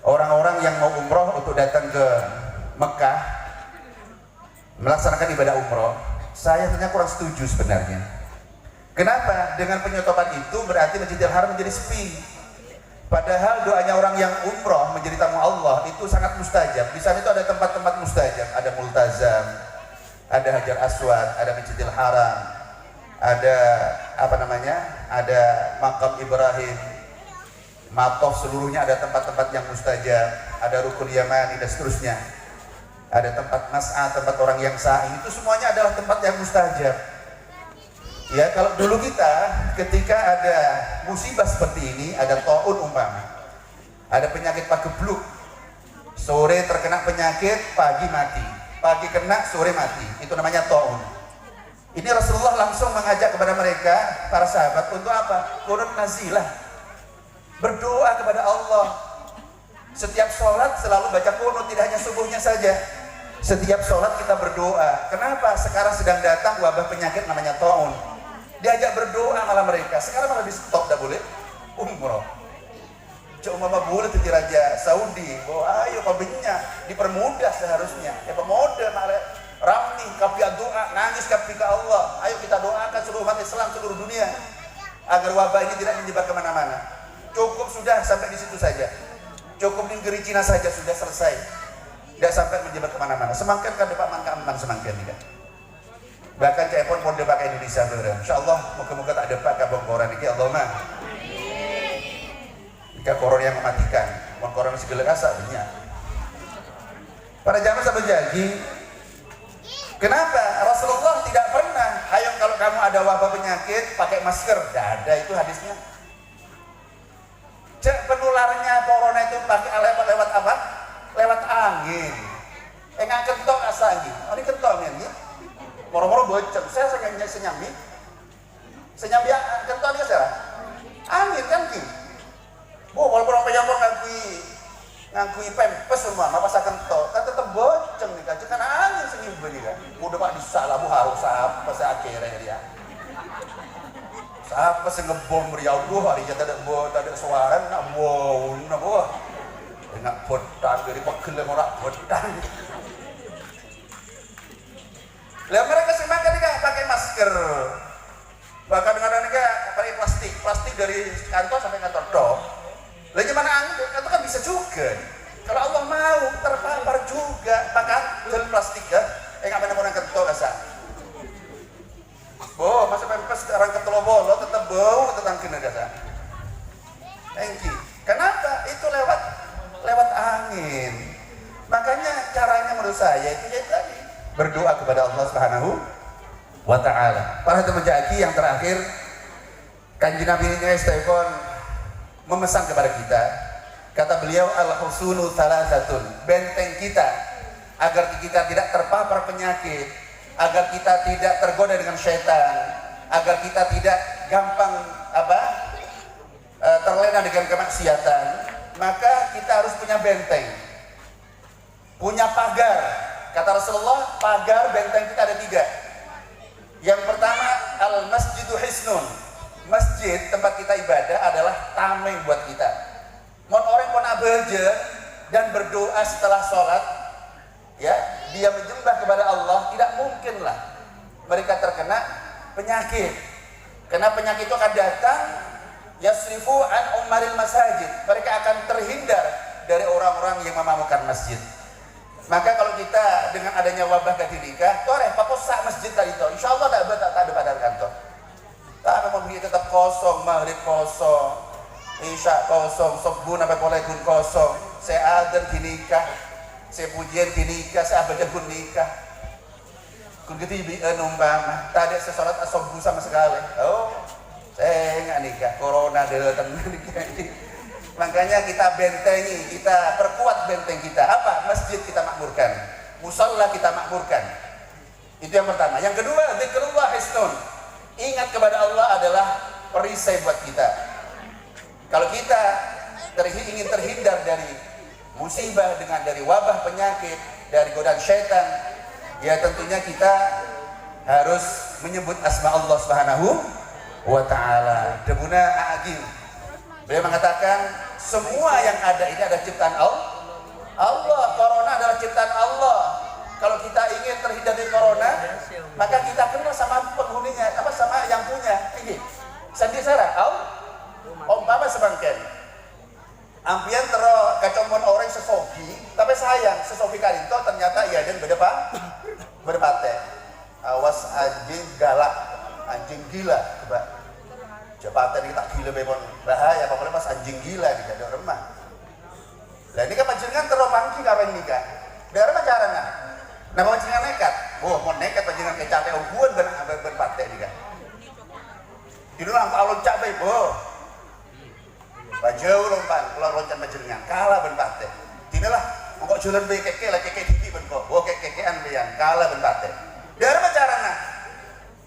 orang-orang yang mau umroh untuk datang ke Mekah melaksanakan ibadah umroh, saya ternyata kurang setuju sebenarnya. Kenapa? Dengan penyetopan itu berarti Masjidil Haram menjadi sepi. Padahal doanya orang yang umroh menjadi tamu Allah itu sangat mustajab. Di sana itu ada tempat-tempat mustajab, ada Multazam, ada Hajar Aswad, ada Masjidil Haram, ada apa namanya? Ada Makam Ibrahim, Matoh, seluruhnya ada tempat-tempat yang mustajab, ada Rukun Yamani dan seterusnya. Ada tempat mas'a, tempat orang yang sa'i, itu semuanya adalah tempat yang mustajab. Ya, kalau dulu kita ketika ada musibah seperti ini, ada taun umpama, ada penyakit pagebluk, sore terkena penyakit, pagi mati, pagi kena, sore mati, itu namanya taun. Ini Rasulullah langsung mengajak kepada mereka, para sahabat, untuk apa? Qunut nazilah, berdoa kepada Allah. Setiap sholat selalu baca qunut, tidak hanya subuhnya saja. Setiap sholat kita berdoa. Kenapa? Sekarang sedang datang wabah penyakit namanya taun. Diajak berdoa malah mereka. Sekarang malah di stop, dah boleh umroh. Cuma boleh tuh Raja Saudi. Oh, ayo kabinya dipermudah seharusnya. Ya pemuda malah ramni kapia doa, nangis kapia Allah. Ayo kita doakan seluruh umat Islam seluruh dunia agar wabah ini tidak menyebar kemana-mana. Cukup sudah sampai di situ saja. Cukup di negeri Cina saja sudah selesai. Tidak sampai menyebar kemana-mana. Semangkan kan Pak Man keamanan semangkan tidak. Bahkan cepon pun pakai Indonesia bener. Insyaallah moga-moga tak ada pak kabong koran iki Allahumma. Jika koron yang mematikan, mon koron segala rasa banyak. Para jamaah sahabat jadi, kenapa Rasulullah tidak pernah, ayo kalau kamu ada wabah penyakit pakai masker, tidak ada itu hadisnya. Cek penularannya corona itu pakai lewat apa? Lewat angin. Nggak kentok asa angin. Oh ini kentok ini. Moro-moro bocor, saya senyambi kental dia saya angin kan ki walaupun orang penyambung ngangkui pempes semua apa saya kental kan tetap bocor nih kan karena angin senyimbi nih kan udah pak disalah bu harus apa saya akhirnya dia siapa sih ngebom meriau hari aja tak ada suara nak wow nak wah nak bodang dari pegel orang bodang. Lah mereka semakin tidak pakai masker, bahkan kadang-kadang pakai plastik dari kantor sampai kantor dong. Lah gimana angin? Itu kan bisa juga. Kalau Allah mau terpapar juga, maka jual plastik ya. Nggak benar orang kental rasa. Boh, masa pempes orang kental bolo tetap bau tetap kena rasa. Engki. Kenapa? Itu lewat angin. Makanya caranya menurut saya itu ya tadi. Berdoa kepada Allah Subhanahu wa ta'ala. Para teman jaki yang terakhir, Kanjeng Nabi Stefan memesan kepada kita. Kata beliau, al-husunu thalathatun, benteng kita agar kita tidak terpapar penyakit, agar kita tidak tergoda dengan syaitan, agar kita tidak gampang terlena dengan kemaksiatan, maka kita harus punya benteng, punya pagar. Kata Rasulullah, pagar benteng kita ada 3. Yang pertama, al-masjidu hisnun. Masjid tempat kita ibadah adalah tameng buat kita. Mon orang pun abeja dan berdoa setelah sholat, ya, dia menyembah kepada Allah, tidak mungkinlah mereka terkena penyakit. Karena penyakit itu akan datang, yasrifu an umaril masajid. Mereka akan terhindar dari orang-orang yang memamurkan masjid. Maka kalau kita dengan adanya wabah ketika, toreh paposak masjid tadi itu, insya Allah tak ada pada kantor. Tapi mau begitu tetap kosong, maghrib kosong, isya kosong, subuh sampai kolekun kosong, saya adhan dinikah, saya pujian dinikah, saya abadan pun nikah. Kun ketibi umpama, tadi saya sholat subuh sama sekali. Oh, saya nggak nikah, corona datang nikah ini. Makanya kita bentengi, kita perkuat benteng kita. Apa? Masjid kita makmurkan, musalla kita makmurkan. Itu yang pertama. Yang kedua, zikrullah hisnun. Ingat kepada Allah adalah perisai buat kita. Kalau kita ingin terhindar dari musibah, dari wabah penyakit, dari godaan syaitan, ya tentunya kita harus menyebut asma Allah Subhanahu wa ta'ala. Debuna A'agim, beliau mengatakan semua yang ada ini adalah ciptaan Allah. Corona adalah ciptaan Allah. Kalau kita ingin terhindar dari corona, maka kita kenal sama penghuninya, sama yang punya. Ini sandi sara, umpama sebangken. Ampian tero kacomon orang sesogi, tapi sayang sesogi karinto ternyata iya dan berdepate. Awas anjing galak, anjing gila, coba. Jabatan kita gila bebon bahaya, apalagi pas anjing gila di ada remah. Lah ini kan panjenengan tero pangki karo nikah. Biar apa caranya? Nah panjenengan nekat. Oh, mau nekat panjenengan kecate ungguan berpate nikah. Itu lang alon cabai, bo. Bajau lompan, kalau loncat panjenengan kalah berpate. Dinalah engko jalan bae keke lah keke didi ben kok. Oh kekean beyan kalah berpate. Biar apa caranya?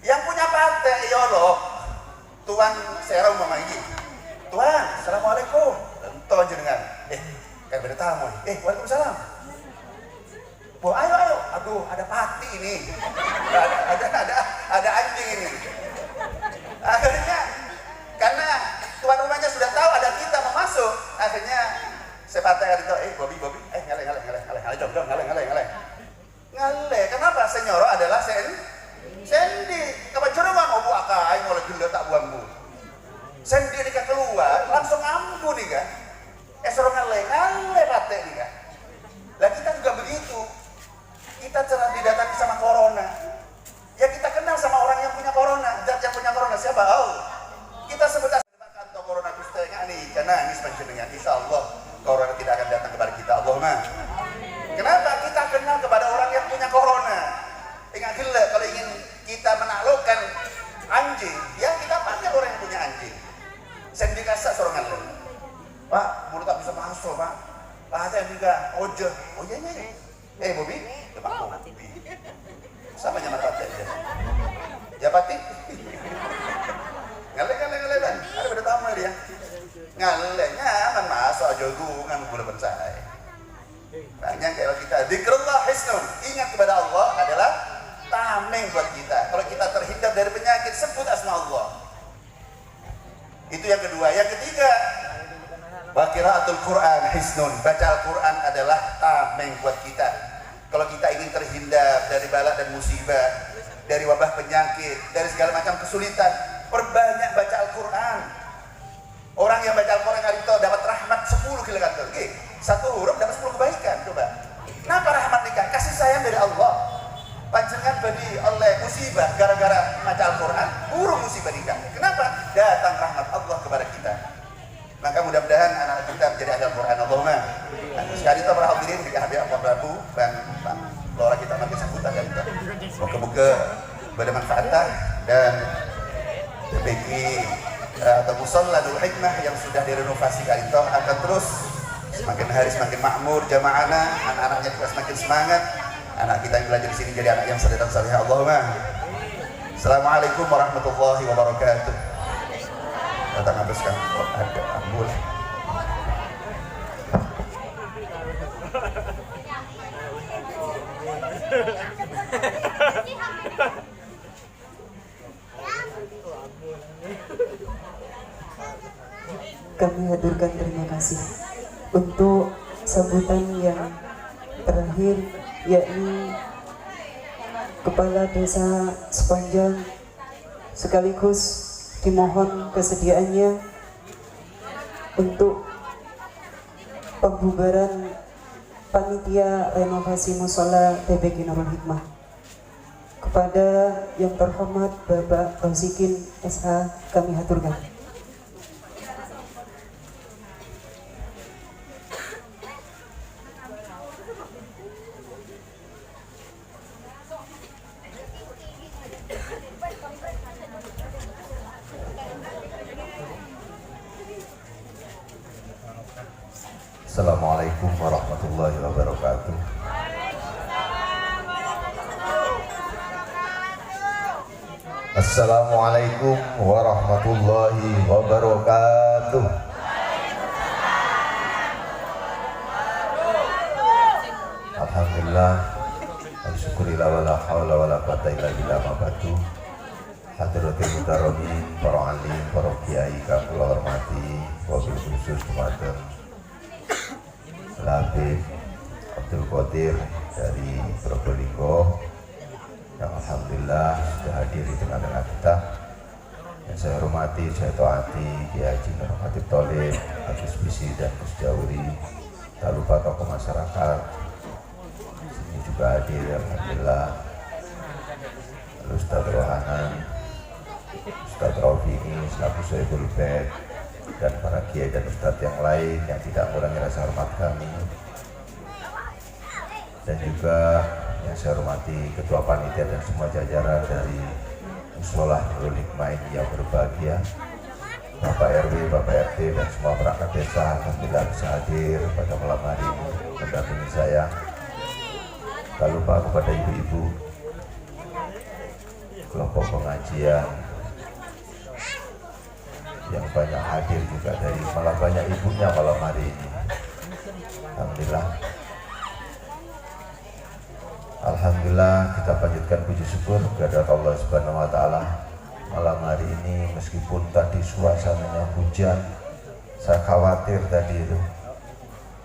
Yang punya pate ya Allah. Tuan serau mama ini. Tuan, assalamualaikum. Tuan jenengan. Kayak beda tamu. Waalaikumsalam. Oh, ayo. Aduh, ada pati ini. Ada anjing ini. Akhirnya karena tuan rumahnya sudah tahu ada kita mau masuk. Akhirnya saya patah itu, Bobby, ngale. Dong, ngale. Ngale. Kenapa? Senyoro adalah Sendi, kapan jeroan obu akai mulai gila tak buangmu. Sendi nikah keluar, langsung ambu nih kan. Serong ngale pate nih kan. Lah kita juga begitu. Kita telah didatangi sama corona. Ya kita kenal sama orang yang punya corona. Zat yang punya corona siapa? Kita sebut kanto corona kustanya nih, karena ini sepanjangnya. Insya Allah corona tidak akan datang kepada kita. Allahumma. Kenapa? Kita kenal kepada orang yang punya corona. Ingat gila kalau ingin kita menaklukkan anjing, ya kita panggil orang yang punya anjing. Sendi kasak sorongan le. Pak, mulut tak bisa masuk pak. Pak saya juga ojo. Oh iya. Bobby, depan Bobby. Sama nyamar pati aja. Ya pati. Ngale ban. Ada beda tamu dia. Ngale nyaman masuk aja gungan boleh percaya. Banyak kalau kita zikrullah hisnun. Ingat kepada Allah adalah tameng buat kita. Kalau kita terhindar dari penyakit, sebut asma Allah. Itu yang kedua. Yang ketiga, qiraatul Quran hisnun. Baca Al-Quran adalah tameng buat kita. Kalau kita ingin terhindar dari bala dan musibah, dari wabah penyakit, dari segala macam kesulitan, perbanyak baca Al-Quran. Orang yang baca Al-Quran kali itu dapat rahmat 10 kali. Satu huruf dapat 10 kebaikan. Coba. Kenapa rahmat nikah? Kasih sayang dari Allah. Panjenengan bagi oleh musibah gara-gara baca Al-Quran, burung musibah nikah. Kenapa? Datang rahmat Allah kepada kita. Maka mudah-mudahan anak-anak kita menjadi ahli Al-Quran. Allahumma. Sekali itu para hadirin di Habib Abang Prabu dan Lora kita makin sambutan kali itu. Moga-moga bermanfaat dan bagi atau musalla Nurul Hikmah yang sudah direnovasi kali itu akan terus semakin hari semakin makmur jamaahnya, anak-anaknya juga semakin semangat. Anak kita yang belajar di sini jadi anak yang saleh dan salihah. Allahumma. Assalamualaikum warahmatullahi wabarakatuh. Datang habiskan ada ambul. Kami haturkan terima kasih untuk sambutan yang terakhir, yakni Kepala Desa Sepanjang, sekaligus dimohon kesediaannya untuk pembubaran panitia renovasi musola TPG Nurul Hikmah. Kepada yang terhormat Bapak Rosikin SH kami haturkan. Assalamualaikum warahmatullahi wabarakatuh. Assalamualaikum warahmatullahi wabarakatuh. Alhamdulillah, alsyukurillah wala hawla wala quwata illa billah ma ba'du. Hadratul mutaramin, para alim, para kiai kang kula hormati, wabil khusus dumateng Habib Abdul Qadir dari Probolinggo yang alhamdulillah sudah hadir di tengah-tengah kita. Yang saya hormati, saya taati Kiai Haji Nur Khatib Tholib, Gus Bisi dan Gus Jauri. Tak lupa tokoh masyarakat sini juga hadir alhamdulillah. Ustadz Rohanan, Ustadz Raufini, selaku Soebul Bed, dan para kiai dan ustadz yang lain yang tidak mengurangi rasa hormat kami. Dan juga yang saya hormati ketua panitia dan semua jajaran dari Musholah Nurul Hikmah ini yang berbahagia, Bapak RW, Bapak RT dan semua perangkat desa alhamdulillah bisa hadir pada malam hari ini mendampingi saya. Tak lupa kepada ibu-ibu kelompok pengajian yang banyak hadir juga dari malah banyak ibunya malam hari ini. Alhamdulillah. Alhamdulillah, kita panjatkan puji syukur kepada Allah Subhanahu wa taala. Malam hari ini meskipun tadi suasananya hujan, saya khawatir tadi itu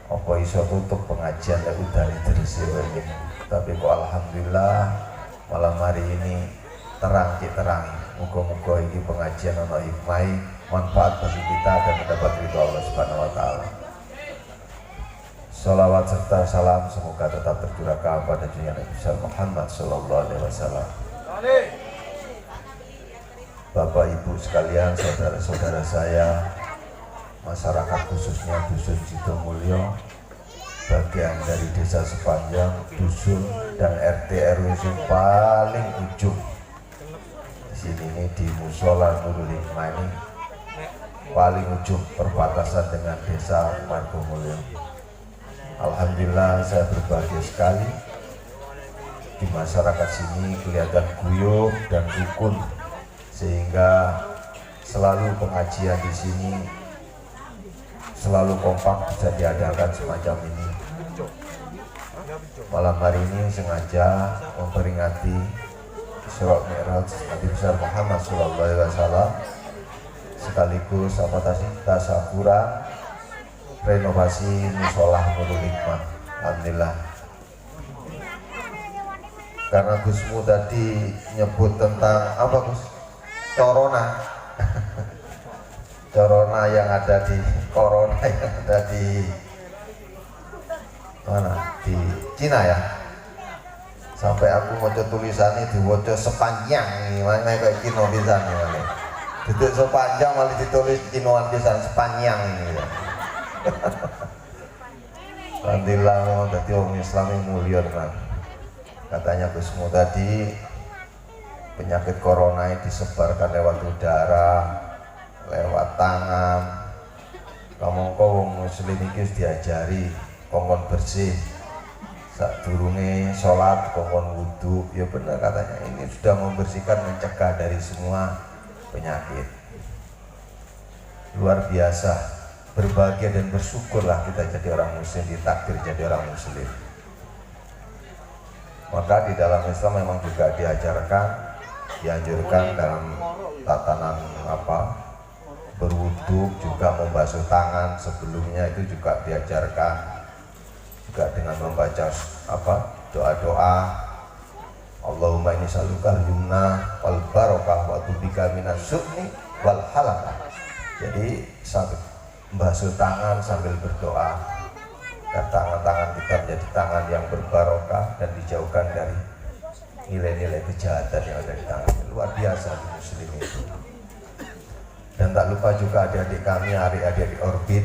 apa iso tutup pengajian lek udan terus ini. Tapi kok alhamdulillah malam hari ini terang terangi. Muga-muga ini pengajian ana hikmah, manfaat bagi kita dan mendapat ridho Allah Subhanahu wa taala. Salawat serta salam semoga tetap tercurahkan pada junjungan Nabi Muhammad sallallahu alaihi wasallam. Bapak Ibu sekalian, saudara-saudara saya, masyarakat khususnya Dusun Sidomulyo, bagian dari desa sepanjang dusun dan RT RW yang paling ujung. Di sini ini di Musholah Nurul Hikmah ini paling ujung perbatasan dengan desa Margomulyo. Alhamdulillah saya berbahagia sekali di masyarakat sini kelihatan guyup dan rukun sehingga selalu pengajian di sini selalu kompak bisa diadakan semacam ini. Malam hari ini sengaja memperingati Isra Mi'raj Nabi besar Muhammad sallallahu alaihi wasallam sekaligus apa tadi tasyakuran renovasi Musholah Nurul Hikmah. Alhamdulillah. Karena Gusmu tadi nyebut tentang apa Gus? Corona. Corona yang ada di Corona yang ada di mana? Di Cina ya. Sampai aku mau tulisannya diwoco sepanjang ini, mana kayak Cina tulisannya mana? Duduk sepanjang malah ditulis Cinoan tulisan sepanjang ini. Ya. Alhamdulillah, jadi orang Islam yang mulia kan. Katanya Gusmu tadi penyakit corona ini disebarkan lewat udara, lewat tangan. Kamu kau muslim ini diajari kongkon bersih, saat durunge sholat kongkon wudhu. Ya benar katanya, ini sudah membersihkan, mencegah dari semua penyakit. Luar biasa. Berbahagia dan bersyukurlah kita jadi orang muslim, ditakdir jadi orang muslim. Maka di dalam Islam memang juga dianjurkan dalam tatanan berwudu, juga membasuh tangan sebelumnya itu juga diajarkan, juga dengan membaca doa-doa Allahumma inni salukal yumna wal barakah wa tubika minas su'ni wal halakah. Jadi membasuh tangan sambil berdoa dan tangan-tangan kita menjadi tangan yang berbarokah dan dijauhkan dari nilai-nilai kejahatan yang ada di tangan. Luar biasa di muslim itu. Dan tak lupa juga adik-adik kami, adik-adik di Orbit,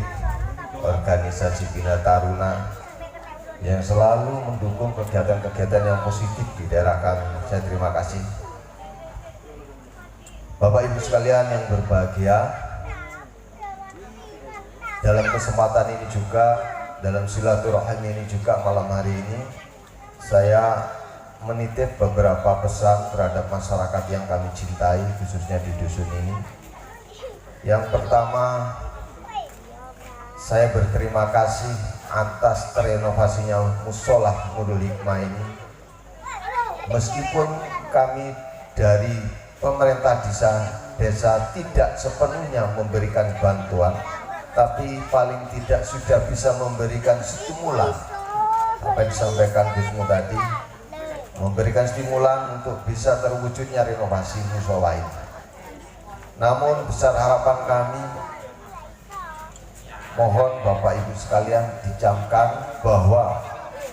organisasi Bina Taruna yang selalu mendukung kegiatan-kegiatan yang positif di daerah kami. Saya terima kasih. Bapak Ibu sekalian yang berbahagia, dalam kesempatan ini juga dalam silaturahim ini juga malam hari ini saya menitip beberapa pesan terhadap masyarakat yang kami cintai, khususnya di dusun ini. Yang pertama, saya berterima kasih atas terenovasinya musola Nurul Hikmah ini. Meskipun kami dari pemerintah desa tidak sepenuhnya memberikan bantuan, tapi paling tidak sudah bisa memberikan stimulan. Apa yang disampaikan Gusmu tadi, memberikan stimulan untuk bisa terwujudnya renovasi musola ini. Namun besar harapan kami, mohon Bapak Ibu sekalian dicamkan bahwa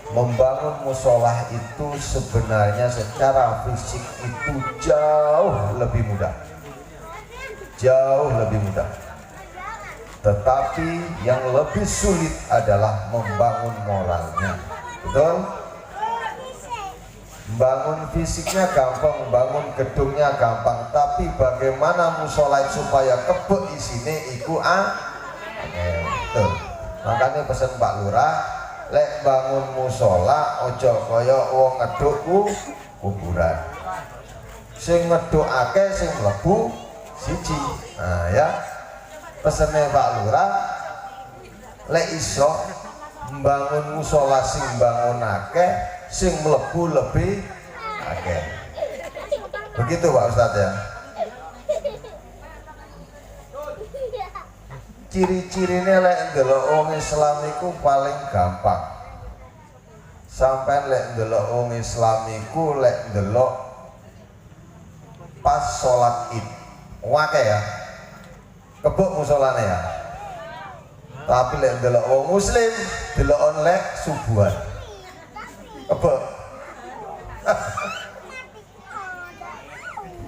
membangun musola itu sebenarnya secara fisik itu jauh lebih mudah. Jauh lebih mudah. Tetapi yang lebih sulit adalah membangun moralnya. Betul? Bangun fisiknya gampang, bangun gedungnya gampang, tapi bagaimana musola supaya kebek di sini iku betul. Makanya pesan Pak Lurah, lek bangun musola ojo kaya wong ngeduk kuburan. Sing ngeduk akeh, sing mlebu siji. Nah ya, pesene Pak Lurah, lek iso membangun musola sing bangun akeh, sing mlebu lebih akeh. Begitu Pak Ustadz ya. Ciri-cirine lek ndelok wong Islam iku paling gampang. Sampai lek ndelok wong Islam iku lek ndelok pas sholat Id. Wake ya. Kebuk musolane ya. Tapi lek ndelok wong muslim, delokon lek subuhan. Kebuk.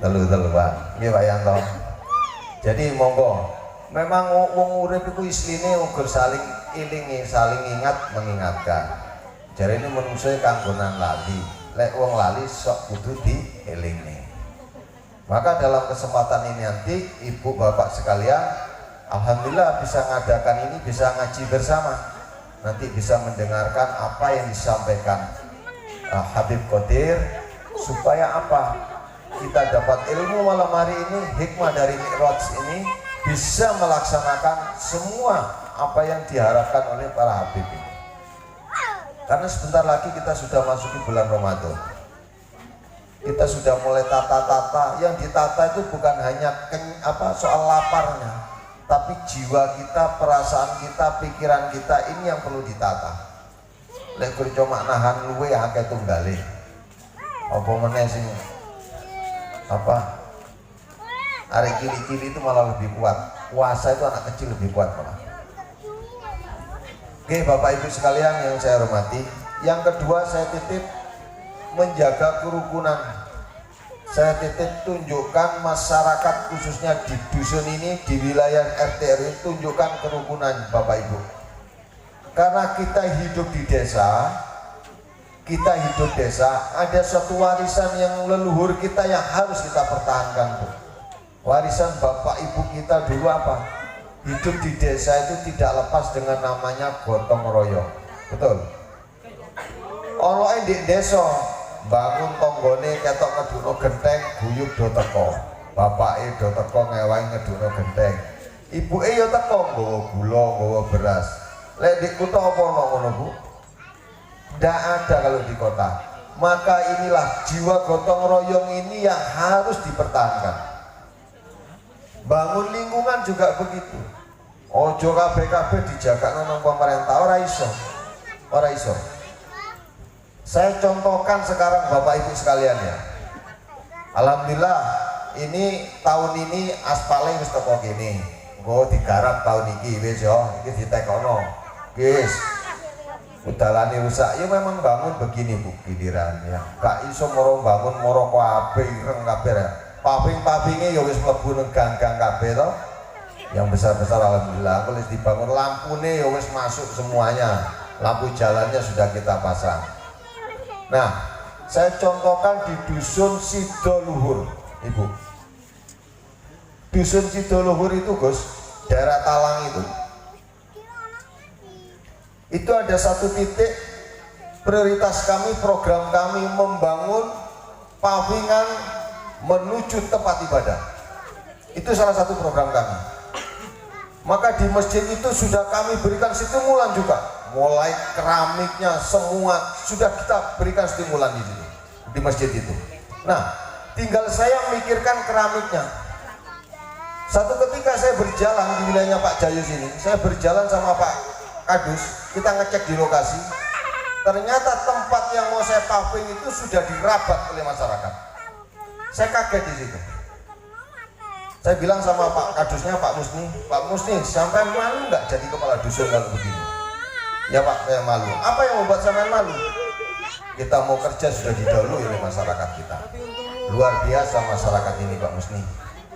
Telu Pak. Nggih Pak Yanto. Jadi monggo. Memang wong urip iku isline uga saling ilingi, saling ingat mengingatkan. Jare ini manusia kanggonan lali. Lek wong lali sok kudu dielingi. Maka dalam kesempatan ini nanti Ibu Bapak sekalian, alhamdulillah bisa ngadakan ini, bisa ngaji bersama. Nanti bisa mendengarkan apa yang disampaikan Habib Qadir, supaya apa? Kita dapat ilmu malam hari ini, hikmah dari Mi'raj ini bisa melaksanakan semua apa yang diharapkan oleh para Habib ini. Karena sebentar lagi kita sudah masuki bulan Ramadan. Kita sudah mulai tata-tata. Yang ditata itu bukan hanya soal laparnya, tapi jiwa kita, perasaan kita, pikiran kita, ini yang perlu ditata. Lek cuma nahan luwe akeh tunggale. Apa meneh sing arek kili-kili itu malah lebih kuat. Puasa itu anak kecil lebih kuat malah. Oke Bapak Ibu sekalian yang saya hormati, yang kedua saya titip menjaga kerukunan. Saya titip tunjukkan masyarakat khususnya di dusun ini, di wilayah RT RW, tunjukkan kerukunan Bapak Ibu. Karena kita hidup di desa, ada suatu warisan yang leluhur kita yang harus kita pertahankan, Bu. Warisan bapak ibu kita dulu apa? Hidup di desa itu tidak lepas dengan namanya gotong royong. Betul? Ono di desa bangun tonggone ketok ngeduno genteng, guyub do teko. Bapake do teko ngewangi ngeduno genteng. Ibuke yo teko nggawa gula, nggawa beras. Lek di kota apa ngono, Bu? Ndak ada kalau di kota. Maka inilah jiwa gotong royong ini yang harus dipertahankan. Bangun lingkungan juga begitu. Ojo kabeh dijaga nang pemerintah, ora iso. Saya contohkan sekarang Bapak Ibu sekalian ya. Alhamdulillah ini tahun ini aspalnya wis teko kene. Engko digarap tahun iki wis yo, iki ditekono. Guys. Udalane rusak, ya memang bangun begini Bu giliran ya. Gak iso moro bangun moro kabeh ireng kabeh ya. Paving-pavingnya ya wis mlebu nang gang-gang kabeh to. Yang besar-besar alhamdulillah. Kalau dibangun lampune ya wis masuk semuanya. Lampu jalannya sudah kita pasang. Nah, saya contohkan di dusun Sidoluhur, Ibu. Dusun Sidoluhur itu, Gus, daerah Talang itu. itu ada satu titik prioritas kami, program kami membangun pavingan menuju tempat ibadah. Itu salah satu program kami. Maka di masjid itu sudah kami berikan stimulan juga, mulai keramiknya semua sudah kita berikan stimulan di situ, di masjid itu. Nah, tinggal saya mikirkan keramiknya. Satu ketika saya berjalan di wilayahnya Pak Jayus ini, saya berjalan sama Pak Kadus, kita ngecek di lokasi, ternyata tempat yang mau saya paving itu sudah dirabat oleh masyarakat. Saya kaget di situ. Saya bilang sama Pak Kadusnya, Pak Musni, sampai malu nggak jadi kepala dusun kalau begini? Ya Pak, saya malu. Apa yang membuat sampai malu? Kita mau kerja sudah didahului oleh masyarakat kita. Luar biasa masyarakat ini Pak Musni.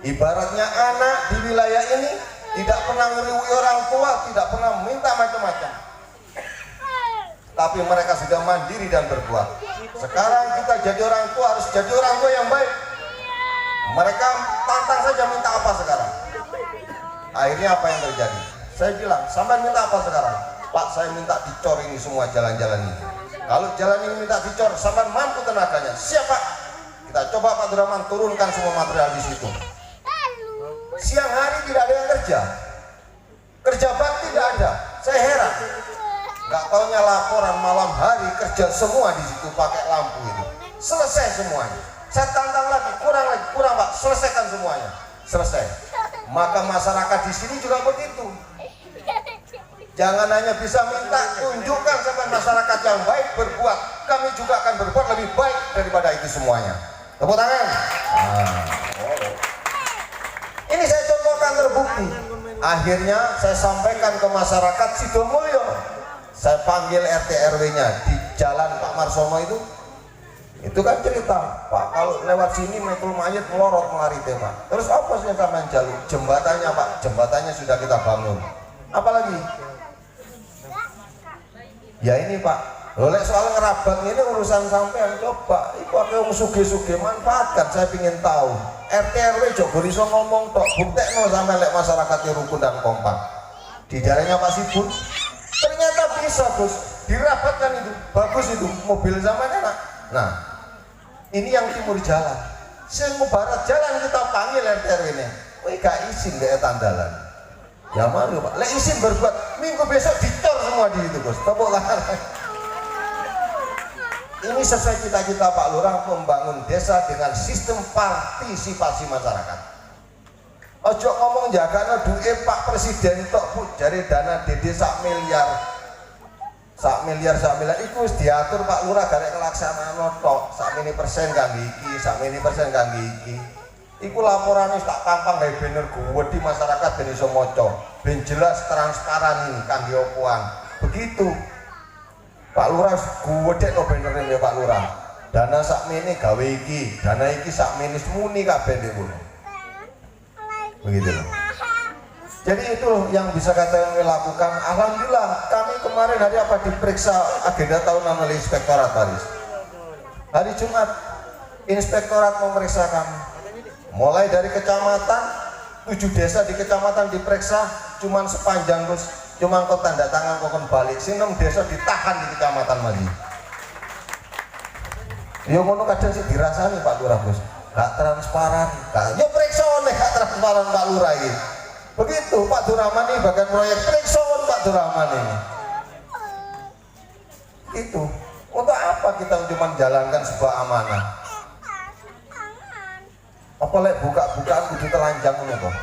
Ibaratnya anak di wilayah ini tidak pernah ngeriui orang tua, tidak pernah minta macam-macam. Tapi mereka sudah mandiri dan berbuat. Sekarang kita jadi orang tua, harus jadi orang tua yang baik. Mereka tantang saja minta apa sekarang. Akhirnya apa yang terjadi? Saya bilang, sampai minta apa sekarang? Pak, saya minta dicor ini semua jalan-jalan ini. Kalau jalan ini minta dicor, sampai mampu tenaganya. Siap Pak. Kita coba Pak Abdurrahman turunkan semua material di situ. Siang hari tidak ada yang kerja bakti tidak ada. Saya heran, nggak taunya laporan malam hari kerja semua di situ pakai lampu itu, selesai semuanya. Saya tantang lagi, kurang Pak, selesaikan semuanya, selesai. Maka masyarakat di sini juga begitu. Jangan hanya bisa minta, tunjukkan sampai masyarakat yang baik berbuat. Kami juga akan berbuat lebih baik daripada itu semuanya. Tepuk tangan. Ini saya contohkan terbukti. Akhirnya saya sampaikan ke masyarakat Sidomulyo. Saya panggil RT RW-nya di jalan Pak Marsono itu. Itu kan cerita, Pak, kalau lewat sini mekul mayat melorot melari Pak. Terus apa sih sampean jalur? Jembatannya Pak, jembatannya sudah kita bangun. Apalagi? Ya ini Pak, oleh soal ngerabat ini urusan sampean, coba iku akeh wong sugih-sugih manfaatkan. Saya ingin tahu RT RW Jogor iso ngomong tok, buktekno sampean lek masyarakatnya rukun dan kompak. Di daerahnya Pak Sibun ternyata bisa Gus, dirabatkan itu, bagus itu, mobil sampean enak. Nah, ini yang timur jalan, sing barat jalan kita panggil RT RW ini. Kowe gak izin gak tandalan. Ya malu Pak, lek izin berbuat, minggu besok dicor semua di itu Gus. Tepuk tangan. Ini sesuai cita-cita Pak Lurah membangun desa dengan sistem partisipasi masyarakat. Ojo ngomong jagana duit Pak Presiden tok Bu, jari dana DD sak miliar itu diatur Pak Lurah garek kelaksanaan tok. Sak mini persen kangge iki, sak mini persen kangge iki. Iku laporannya tak tampang dari banner gue di masyarakat ben iso maca, ben jelas transparan ini kangge opoan. Begitu Pak Lurah gue dek no bannernya ya Pak Lurah. Dana sak mini gawe iki, dana iki sak mini semuni kabeh ndek kono. Begitu. Jadi itu yang bisa kami lakukan. Alhamdulillah kami kemarin hari apa diperiksa agenda tahunan oleh Inspektorat Paris. Hari Jumat Inspektorat memeriksa kami. Mulai dari kecamatan, 7 desa di kecamatan diperiksa, cuman sepanjang Gus, cuman kok tanda tangan kok balik. Sing 6 desa ditahan di kecamatan lagi. Yo ngono kadang sih dirasani Pak Lurah Gus. Gak transparan. Yo periksa oleh gak transparan Pak Lurah ini. Begitu Pak Durrahman ini bagian proyek periksa Pak Durrahman ini. Itu untuk apa kita cuma jalankan sebuah amanah? Apalagi buka-bukaan kudu telanjang ngono kok.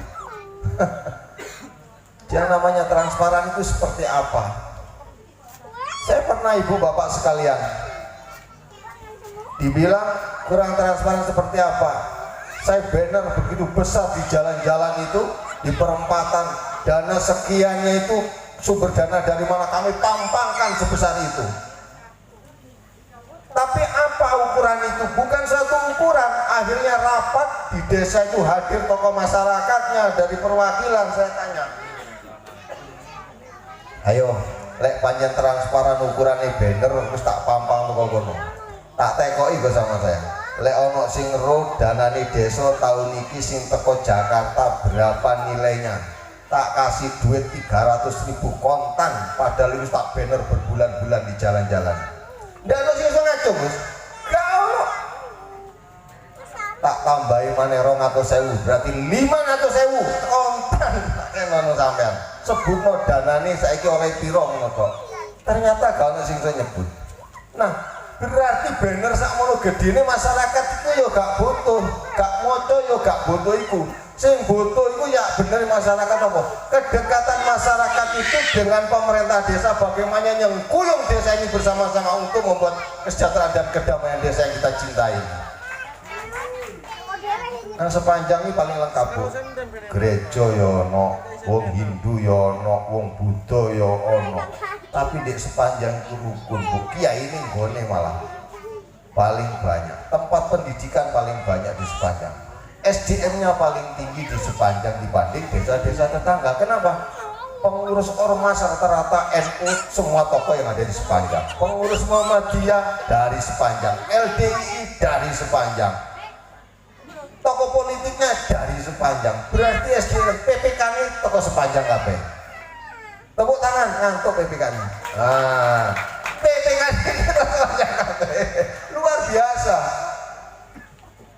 Yang namanya transparan itu seperti apa? Saya pernah ibu bapak sekalian dibilang kurang transparan seperti apa? Saya banner begitu besar di jalan-jalan itu, di perempatan, dana sekiannya itu sumber dana dari mana kami pampangkan sebesar itu. Tapi apa ukuran itu? Bukan satu ukuran. Akhirnya rapat di desa itu hadir tokoh masyarakatnya dari perwakilan. Saya tanya, ayo lek panjang transparan ukurannya banner terus tak pampang toko kono. Tak tekoi go sama saya. Lek ono sing ro danane desa tahun iki sing teko Jakarta berapa nilainya? tak kasih duit 300.000 kontan padahal itu tak banner berbulan-bulan di jalan-jalan. Ndak ono sing iso ngaco, Gus. Gak ono. Tak tambahi maneh 200.000 berarti 500.000 kontan tak ono sampean. Sebutno danane saiki oleh piro ngono kok. Ternyata gak ono sing iso nyebut. Nah, berarti banner sakmono gedene masyarakat itu ya gak butuh, gak moco ya gak butuh iku. Sing butuh iku ya bener masyarakat apa? Kedekatan masyarakat itu dengan pemerintah desa, bagaimana nyengkuyung desa ini bersama-sama untuk membuat kesejahteraan dan kedamaian desa yang kita cintai. Nah, sepanjang ini paling lengkap, Bu. Gereja ya ono, wong Hindu ya ono, wong Buddha ya ono. Tapi di sepanjang itu rukun, Bu. Kiai ini nggone malah paling banyak. Tempat pendidikan paling banyak di sepanjang. SDM-nya paling tinggi di sepanjang dibanding desa-desa tetangga. Kenapa? Pengurus ormas rata-rata NU semua tokoh yang ada di sepanjang. Pengurus Muhammadiyah dari sepanjang, LDI dari sepanjang. Tokoh politiknya dari sepanjang. Berarti SDM PPK ini tokoh sepanjang kabeh. Tepuk tangan ngantuk PPK ini. Nah, PPK ini tokoh sepanjang kabeh. Luar biasa.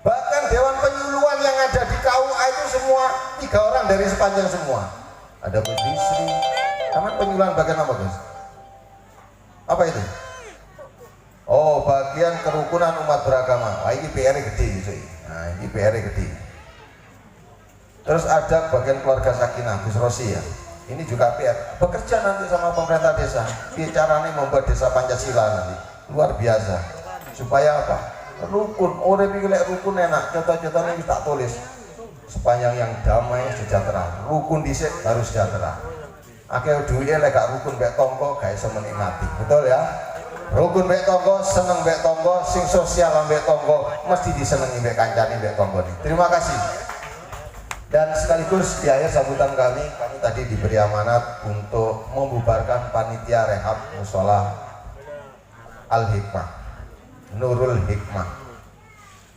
Bahkan Dewan Penyuluhan yang ada di KUA itu semua 3 orang dari sepanjang semua. Ada Bu Bisri. Taman penyuluhan bagian apa, Gus? Apa itu? Oh, bagian kerukunan umat beragama. Wah, ini PR gede gitu. Nah, ini PR gede. Terus ada bagian keluarga Sakinah, Gus Rosi ya. Ini juga PR. Bekerja nanti sama pemerintah desa. Bicaranya membuat desa Pancasila nanti. Luar biasa. Supaya apa? Rukun. Orang pikir rukun enak. Contoh-contohnya kita tulis. Sepanjang yang damai sejahtera. Rukun dhisik baru sejahtera. Akeh duwe lek gak rukun mbek tangga gak iso menikmati. Betul ya? Rukun mbek tangga, seneng mbek tangga, sing sosial mbek tangga mesti disenengi mbek kancane mbek tanggane. Terima kasih. Dan sekaligus di akhir sambutan kami tadi diberi amanat untuk membubarkan panitia rehab mushola Al-Hikmah, Nurul Hikmah.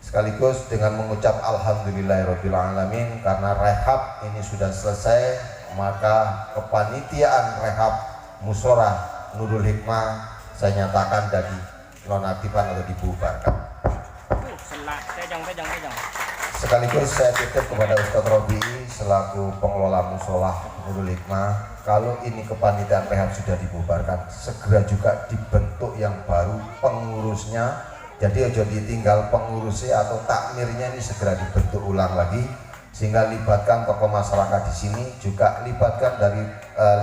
Sekaligus dengan mengucap alhamdulillahirrabbilalamin karena rehab ini sudah selesai, maka kepanitiaan rehab mushola Nurul Hikmah saya nyatakan dari nonaktifan atau dibubarkan. Sekaligus saya titip kepada Ustadz Robi selaku pengelola mushola Nurul Hikmah, kalau ini kepanitiaan rehab sudah dibubarkan, segera juga dibentuk yang baru pengurusnya. Jadi aja ditinggal pengurusnya atau takmirnya, ini segera dibentuk ulang lagi, sehingga libatkan tokoh masyarakat di sini, juga libatkan dari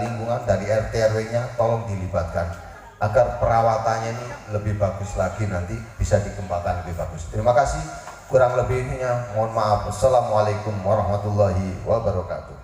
lingkungan, dari RT RW-nya, tolong dilibatkan agar perawatannya ini lebih bagus lagi, nanti bisa dikembangkan lebih bagus. Terima kasih. Kurang lebihnya mohon maaf. Assalamualaikum warahmatullahi wabarakatuh.